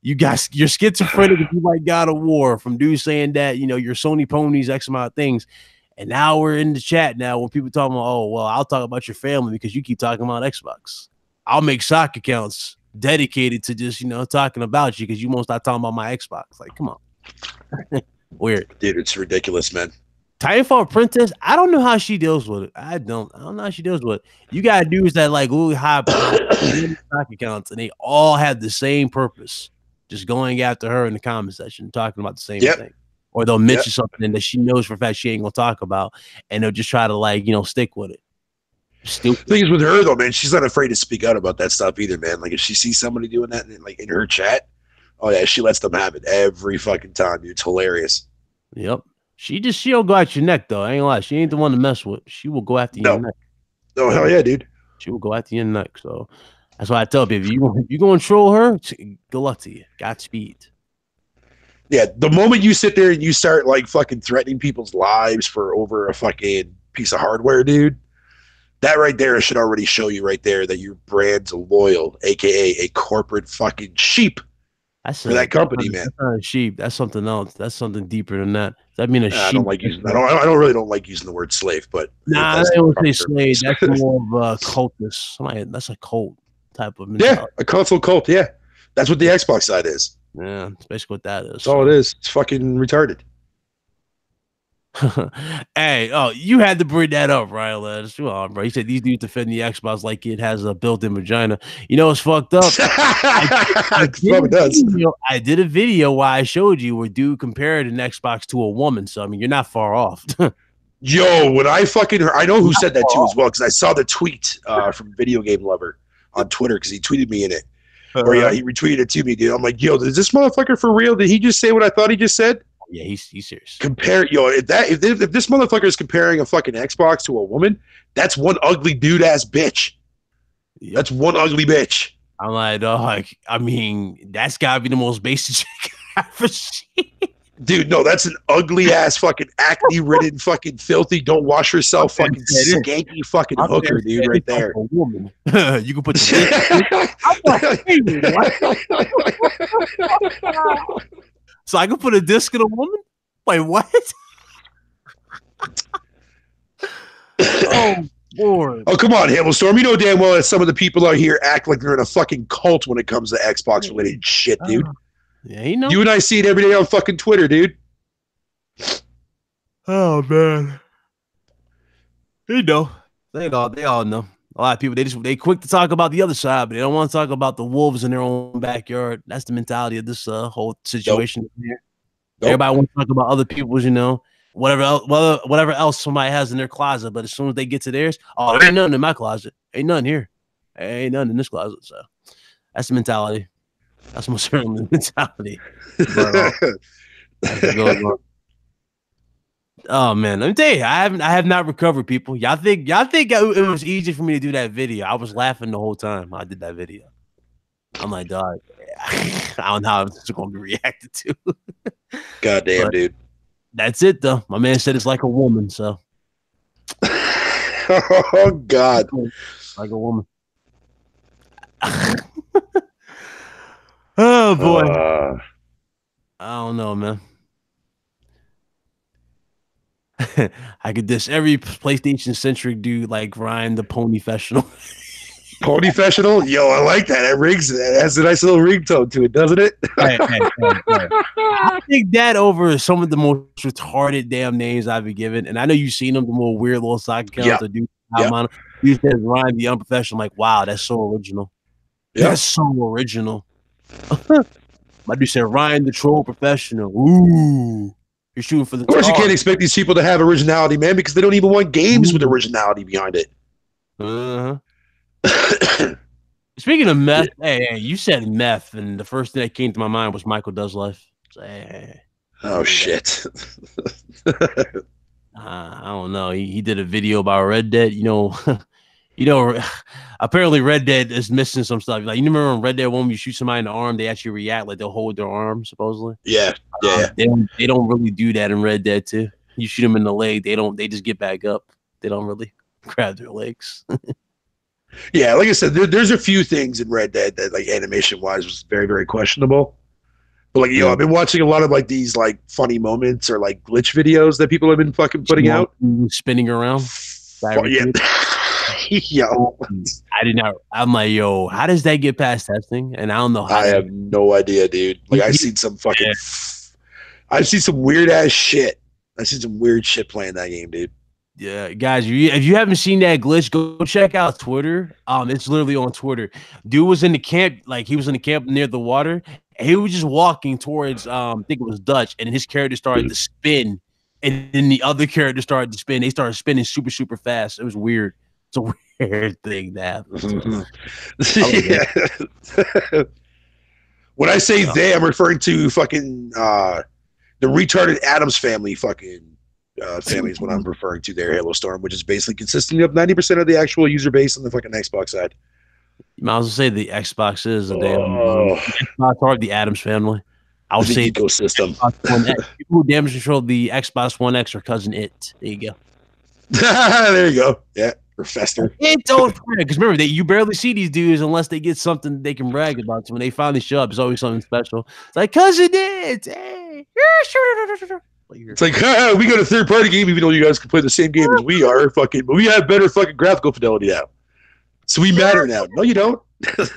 [SPEAKER 1] you guys, you're schizophrenic if you like God of War. From dudes saying that you're Sony ponies, X amount of things. And now we're in the chat now when people talking about, oh, well, I'll talk about your family because you keep talking about Xbox. I'll make sock accounts dedicated to just, talking about you because you won't stop talking about my Xbox. Like, come on. Weird.
[SPEAKER 2] Dude, it's ridiculous, man.
[SPEAKER 1] Titanfall Princess, I don't know how she deals with it. I don't know how she deals with it. You got dudes that like really high stock accounts and they all have the same purpose. Just going after her in the comment section, talking about the same thing. Or they'll mention something that she knows for a fact she ain't gonna talk about, and they'll just try to like stick with it. Stupid.
[SPEAKER 2] The thing is with her though, man, she's not afraid to speak out about that stuff either, man. Like if she sees somebody doing that like in her chat, oh yeah, she lets them have it every fucking time, dude. It's hilarious.
[SPEAKER 1] Yep. She'll go at your neck though. I ain't gonna lie. She ain't the one to mess with. She will go after your neck.
[SPEAKER 2] Oh hell yeah, dude.
[SPEAKER 1] She will go after your neck. So that's why I tell people, if you gonna troll her, good luck to you. Godspeed.
[SPEAKER 2] Yeah, the moment you sit there and you start like fucking threatening people's lives for over a fucking piece of hardware, dude, that right there should already show you right there that your brand's loyal, aka a corporate fucking sheep for that company, man.
[SPEAKER 1] That's not a sheep. That's something else. That's something deeper than that. Does that mean a sheep?
[SPEAKER 2] I don't like using. I don't really like using the word slave, but
[SPEAKER 1] nah, I don't say slave. That's more of a cultist. That's a cult type of mentality.
[SPEAKER 2] Yeah, a console cult. Yeah, that's what the Xbox side is.
[SPEAKER 1] Yeah, that's basically what that is.
[SPEAKER 2] That's all it is. It's fucking retarded.
[SPEAKER 1] Hey, oh, you had to bring that up, right, Les? Come on, bro. You said these dudes defend the Xbox like it has a built-in vagina. You know, it's fucked up. I did a video where I showed you where dude compared an Xbox to a woman. So I mean, you're not far off.
[SPEAKER 2] Yo, when I fucking heard, I know who said that too as well, because I saw the tweet from Video Game Lover on Twitter, because he tweeted me in it. Or yeah, he retweeted it to me, dude. I'm like, yo, is this motherfucker for real? Did he just say what I thought he just said?
[SPEAKER 1] Yeah, he's serious.
[SPEAKER 2] Compare, yo, if this motherfucker is comparing a fucking Xbox to a woman, that's one ugly dude ass bitch. Yep. That's one ugly bitch.
[SPEAKER 1] I'm like, dog. I mean, that's gotta be the most basic shit I've ever seen.
[SPEAKER 2] Dude, no, that's an ugly ass fucking acne ridden fucking filthy, don't wash yourself fucking skanky fucking hooker, dude, right there.
[SPEAKER 1] Woman. You can put the So I can put a disc in a woman? Wait, what? Oh, Lord.
[SPEAKER 2] Oh, come on, Hailstorm. You know damn well that some of the people out here act like they're in a fucking cult when it comes to Xbox related shit, dude.
[SPEAKER 1] Yeah, you know.
[SPEAKER 2] You and I see it every day on fucking Twitter, dude.
[SPEAKER 1] Oh, man. You know. They all know. A lot of people, they quick to talk about the other side, but they don't want to talk about the wolves in their own backyard. That's the mentality of this whole situation. Nope. Everybody wants to talk about other people's, you know, whatever else somebody has in their closet. But as soon as they get to theirs, oh, there ain't nothing in my closet. Ain't nothing here. Ain't nothing in this closet. So that's the mentality. That's most certainly the mentality. But, oh man, let me tell you, I have not recovered, people. Y'all think it was easy for me to do that video? I was laughing the whole time I did that video. I'm like, dog, I don't know how it's going to be reacted to.
[SPEAKER 2] Goddamn, dude.
[SPEAKER 1] That's it, though. My man said it's like a woman, so.
[SPEAKER 2] Oh God,
[SPEAKER 1] like a woman. Oh boy, I don't know, man. I could diss every PlayStation centric dude like Ryan the Ponyfessional.
[SPEAKER 2] Ponyfessional? Yo, I like that. That has a nice little ringtone to it, doesn't it?
[SPEAKER 1] Hey. I think that over some of the most retarded damn names I've been given, and I know you've seen them, the more weird little soccer accounts that do. You said Ryan the Unprofessional. Like, wow, that's so original. Yep. That's so original. My dude said Ryan the Troll Professional. Ooh. You're shooting for the.
[SPEAKER 2] Of course, you can't expect these people to have originality, man, because they don't even want games with originality behind it.
[SPEAKER 1] Speaking of meth, hey, you said meth, and the first thing that came to my mind was Michael Does Life. So,
[SPEAKER 2] oh shit!
[SPEAKER 1] I don't know. He did a video about Red Dead. You know, apparently Red Dead is missing some stuff. Like, you remember in Red Dead 1, when you shoot somebody in the arm, they actually react like they'll hold their arm, supposedly.
[SPEAKER 2] Yeah.
[SPEAKER 1] They don't really do that in Red Dead 2. You shoot them in the leg, they just get back up. They don't really grab their legs.
[SPEAKER 2] Yeah, like I said, there's a few things in Red Dead that, like, animation wise, was very, very questionable. But like, I've been watching a lot of like these like funny moments or like glitch videos that people have been fucking putting out,
[SPEAKER 1] spinning around.
[SPEAKER 2] Yeah. Yo,
[SPEAKER 1] I did not. I'm like, yo, how does that get past testing? And I don't know how.
[SPEAKER 2] I have no idea, dude. Like, I've seen some fucking. I've seen some weird ass shit. I've seen some weird shit playing that game, dude.
[SPEAKER 1] Yeah, guys, if you haven't seen that glitch, go check out Twitter. It's literally on Twitter. Dude was in the camp, like he was in the camp near the water. And he was just walking towards, I think it was Dutch, and his character started to spin, and then the other character started to spin. They started spinning super, super fast. It was weird. It's a weird thing that happens.
[SPEAKER 2] Yeah. When I say they, I'm referring to fucking the retarded Addams family fucking family is what I'm referring to there, Halo Storm, which is basically consisting of 90% of the actual user base on the fucking Xbox side.
[SPEAKER 1] You might as well say the Xbox is a damn Xbox or the Addams family. I would say
[SPEAKER 2] ecosystem.
[SPEAKER 1] People who damage control the Xbox One X or cousin it. There you go.
[SPEAKER 2] There you go. Yeah, Professor.
[SPEAKER 1] It's old because remember you barely see these dudes unless they get something they can brag about. So when they finally show up, it's always something special. It's like cousin it. Hey.
[SPEAKER 2] It's like, we got a third-party game, even though you guys can play the same game as we are. Fucking, but we have better fucking graphical fidelity now, so we matter now. No, you don't.
[SPEAKER 1] That's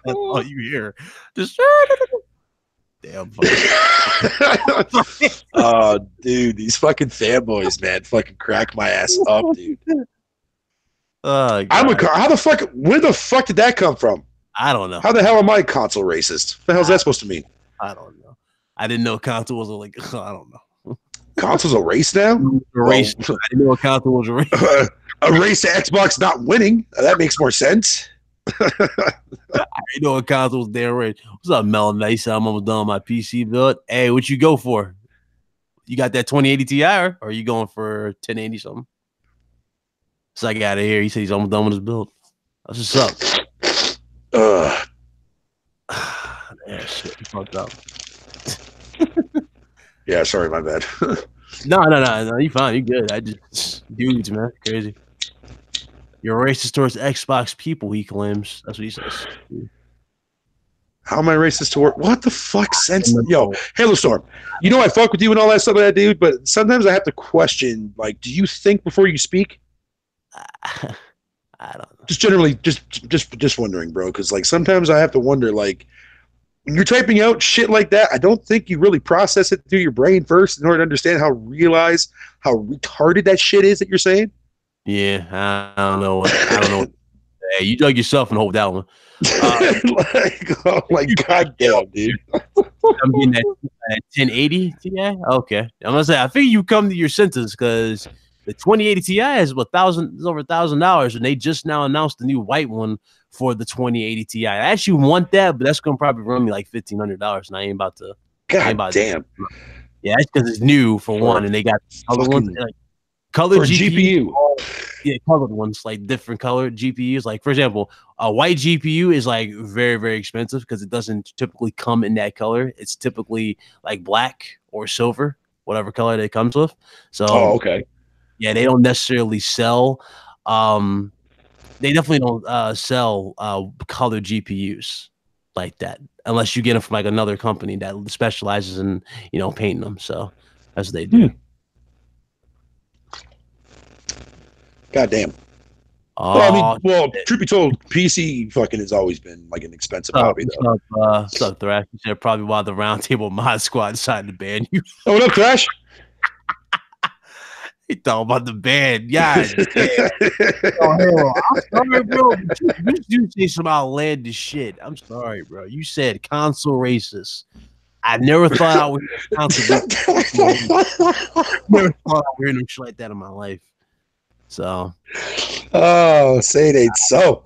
[SPEAKER 1] all you hear. Just Damn.
[SPEAKER 2] Oh, dude, these fucking fanboys, man, fucking crack my ass up, dude.
[SPEAKER 1] Oh,
[SPEAKER 2] How the fuck? Where the fuck did that come from?
[SPEAKER 1] I don't know.
[SPEAKER 2] How the hell am I console racist? What the hell's that supposed to mean?
[SPEAKER 1] I don't know. I didn't know console was like. I don't know.
[SPEAKER 2] Console's a race now?
[SPEAKER 1] A race. Well, I didn't know console was a race.
[SPEAKER 2] A race to Xbox not winning. That makes more sense.
[SPEAKER 1] I didn't know a console was damn race. What's up, Melon? Nice. I'm almost done on my PC build. Hey, what you go for? You got that 2080 Ti, or are you going for 1080 something? So I got it here. He said he's almost done with his build. That's what's up. Yeah, shit. You fucked up.
[SPEAKER 2] Yeah, sorry, my bad.
[SPEAKER 1] No. You fine. You good. I just dudes, man. Crazy. You're racist towards Xbox people, he claims. That's what he says.
[SPEAKER 2] How am I racist toward? What the fuck sense? Yo, Halo Storm. You know I fuck with you and all that stuff like that, dude, but sometimes I have to question, like, do you think before you speak?
[SPEAKER 1] I don't know.
[SPEAKER 2] Just generally, just wondering, bro, because like sometimes I have to wonder, like, when you're typing out shit like that, I don't think you really process it through your brain first in order to understand how retarded that shit is that you're saying.
[SPEAKER 1] Yeah, I don't know. Hey, you dug yourself and hope that one.
[SPEAKER 2] Like, oh my goddamn, dude.
[SPEAKER 1] I'm getting that 1080 Ti. Okay, I'm gonna say I think you come to your senses because the 2080 Ti is over $1,000, and they just now announced the new white one for the 2080 Ti. I actually want that, but that's gonna probably run me like $1,500, and I ain't about to.
[SPEAKER 2] God damn.
[SPEAKER 1] Yeah, that's because it's new for one, and they got other ones like colored GPU. Yeah, colored ones, like different colored GPUs. Like, for example, a white GPU is like very, very expensive because it doesn't typically come in that color. It's typically like black or silver, whatever color it comes with. So,
[SPEAKER 2] okay.
[SPEAKER 1] Yeah, they don't necessarily sell. They definitely don't sell colored GPUs like that unless you get them from like another company that specializes in painting them. So that's what they do.
[SPEAKER 2] God damn. Well, truth be told, PC fucking has always been like an expensive hobby, though.
[SPEAKER 1] What's up, Thrash? You said probably why the Roundtable Mod Squad decided to ban you.
[SPEAKER 2] Oh, what up, Thrash?
[SPEAKER 1] He talking about the ban. Yeah. I'm sorry, bro. You say some outlandish shit. I'm sorry, bro. You said console racist. I never thought I would hear console racist. Never thought I would hear no shit like that in my life. So,
[SPEAKER 2] say it ain't so.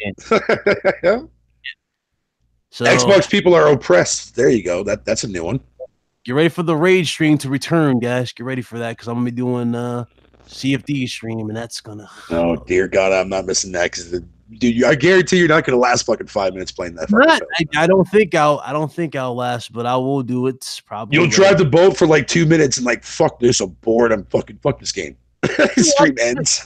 [SPEAKER 2] So Xbox people are oppressed. There you go. That's a new one.
[SPEAKER 1] Get ready for the raid stream to return, guys. Get ready for that because I'm gonna be doing CFD stream, and that's gonna.
[SPEAKER 2] Oh dear God, I'm not missing that because dude, I guarantee you're not gonna last fucking 5 minutes playing that.
[SPEAKER 1] I don't think I'll last, but I will do it. Probably.
[SPEAKER 2] You'll drive the boat for like 2 minutes and like fuck this. I'm bored. Fuck this game. Stream ends.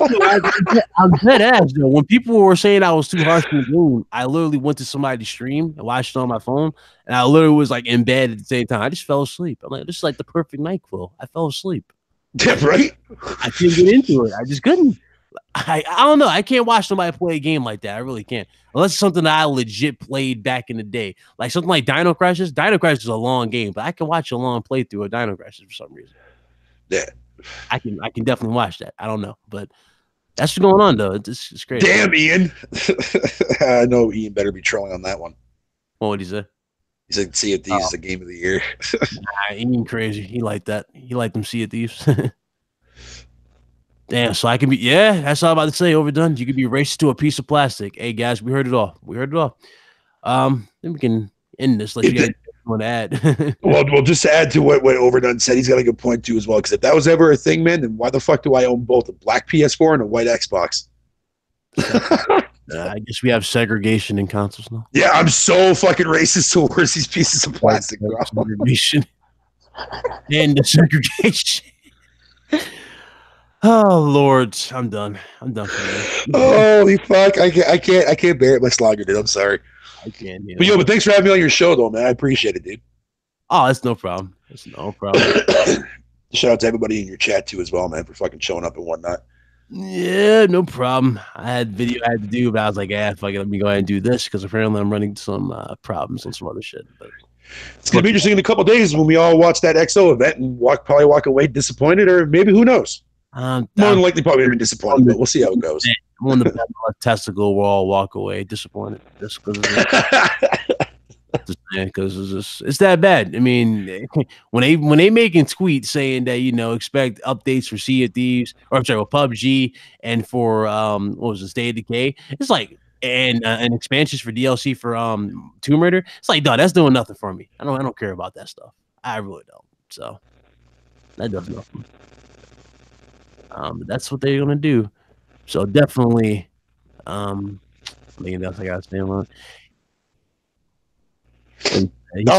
[SPEAKER 1] I'm dead ass though. When people were saying I was too harsh in the game, I literally went to somebody's stream and watched it on my phone, and I literally was like in bed at the same time. I just fell asleep. I'm like, this is like the perfect NyQuil. I fell asleep.
[SPEAKER 2] Yeah, right.
[SPEAKER 1] I couldn't get into it. I just couldn't. I don't know. I can't watch somebody play a game like that. I really can't. Unless it's something that I legit played back in the day, like something like Dino Crisis. Dino Crisis is a long game, but I can watch a long playthrough of Dino Crisis for some reason.
[SPEAKER 2] Yeah.
[SPEAKER 1] I can definitely watch that. I don't know, but that's what's going on though. It's crazy.
[SPEAKER 2] Damn, Ian. I know Ian better be trolling on that one.
[SPEAKER 1] What would he say?
[SPEAKER 2] He said Sea of Thieves is the game of the year.
[SPEAKER 1] Nah, Ian crazy. He liked that. He liked them Sea of Thieves. Damn, so I can be that's all I'm about to say. Overdone. You could be racist to a piece of plastic. Hey guys, we heard it all. Then we can end this. Let you guys want to add.
[SPEAKER 2] well, just to add to what Overdone said, he's got a good point too as well. Because if that was ever a thing, man, then why the fuck do I own both a black PS4 and a white Xbox?
[SPEAKER 1] I guess we have segregation in consoles now.
[SPEAKER 2] Yeah, I'm so fucking racist towards these pieces of plastic, bro.
[SPEAKER 1] Segregation and the segregation. Oh Lord, I'm done. For this.
[SPEAKER 2] Holy fuck! I can't bear it much longer, dude. I'm sorry.
[SPEAKER 1] I can't.
[SPEAKER 2] But thanks for having me on your show, though, man. I appreciate it, dude.
[SPEAKER 1] Oh, it's no problem.
[SPEAKER 2] Shout out to everybody in your chat too, as well, man, for fucking showing up and whatnot.
[SPEAKER 1] Yeah, no problem. I had video I had to do, but I was like, fuck it, let me go ahead and do this because apparently I'm running some problems on some other shit. But
[SPEAKER 2] It's gonna be interesting in a couple days when we all watch that XO event and probably walk away disappointed, or maybe who knows. More than likely, probably gonna be disappointed, but we'll see how it goes.
[SPEAKER 1] On the testicle, we'll all walk away disappointed just because. Because it's that bad. I mean, when they making tweets saying that expect updates for Sea of Thieves, or I'm sorry, with PUBG and for what was the State of Decay, it's like and expansions for DLC for Tomb Raider. It's like, dog, that's doing nothing for me. I don't care about that stuff. I really don't. So that does nothing. But that's what they're gonna do. So definitely, that's I gotta stay on.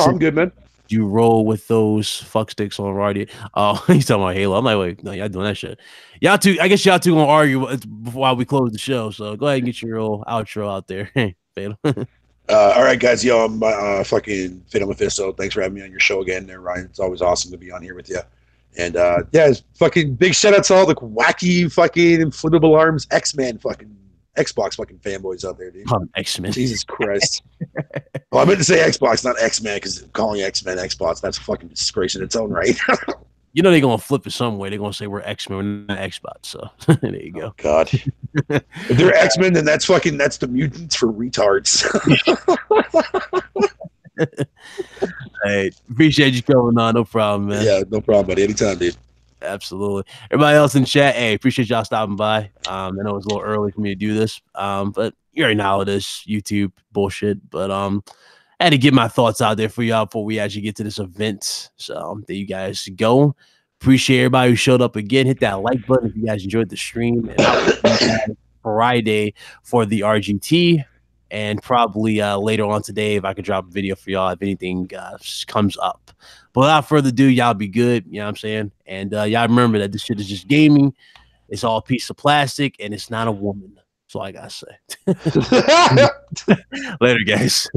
[SPEAKER 2] I'm good, man.
[SPEAKER 1] You roll with those fuck sticks on Radi. Oh, he's talking about Halo. I'm like, wait, no, y'all doing that shit. Y'all two, I guess y'all two gonna argue while we close the show. So go ahead and get your old outro out there. Fatal.
[SPEAKER 2] All right, guys. Yo, I'm fucking Fatal Mephisto. Thanks for having me on your show again there, Ryan. It's always awesome to be on here with you. And yeah, fucking big shout out to all the wacky fucking inflatable arms X-Men fucking Xbox fucking fanboys out there, dude.
[SPEAKER 1] X-Men.
[SPEAKER 2] Jesus Christ. Well, I meant to say Xbox, not X-Men, because calling X-Men Xbox, that's a fucking disgrace in its own right.
[SPEAKER 1] They're going to flip it some way. They're going to say we're X-Men, we're not Xbox. So there you go.
[SPEAKER 2] Oh, God. If they're X-Men, then that's the mutants for retards.
[SPEAKER 1] Hey, appreciate you coming on. No problem, man.
[SPEAKER 2] Yeah, no problem, buddy. Anytime, dude.
[SPEAKER 1] Absolutely. Everybody else in chat, hey, appreciate y'all stopping by. I know it's a little early for me to do this, but you already know how it is, YouTube bullshit. But I had to get my thoughts out there for y'all before we actually get to this event. So there you guys go. Appreciate everybody who showed up again. Hit that like button if you guys enjoyed the stream. And I'll see you guys Friday for the RGT. And probably later on today, if I could drop a video for y'all, if anything comes up. But without further ado, y'all be good. You know what I'm saying? And y'all remember that this shit is just gaming. It's all a piece of plastic, and it's not a woman. That's all I got to say. Later, guys.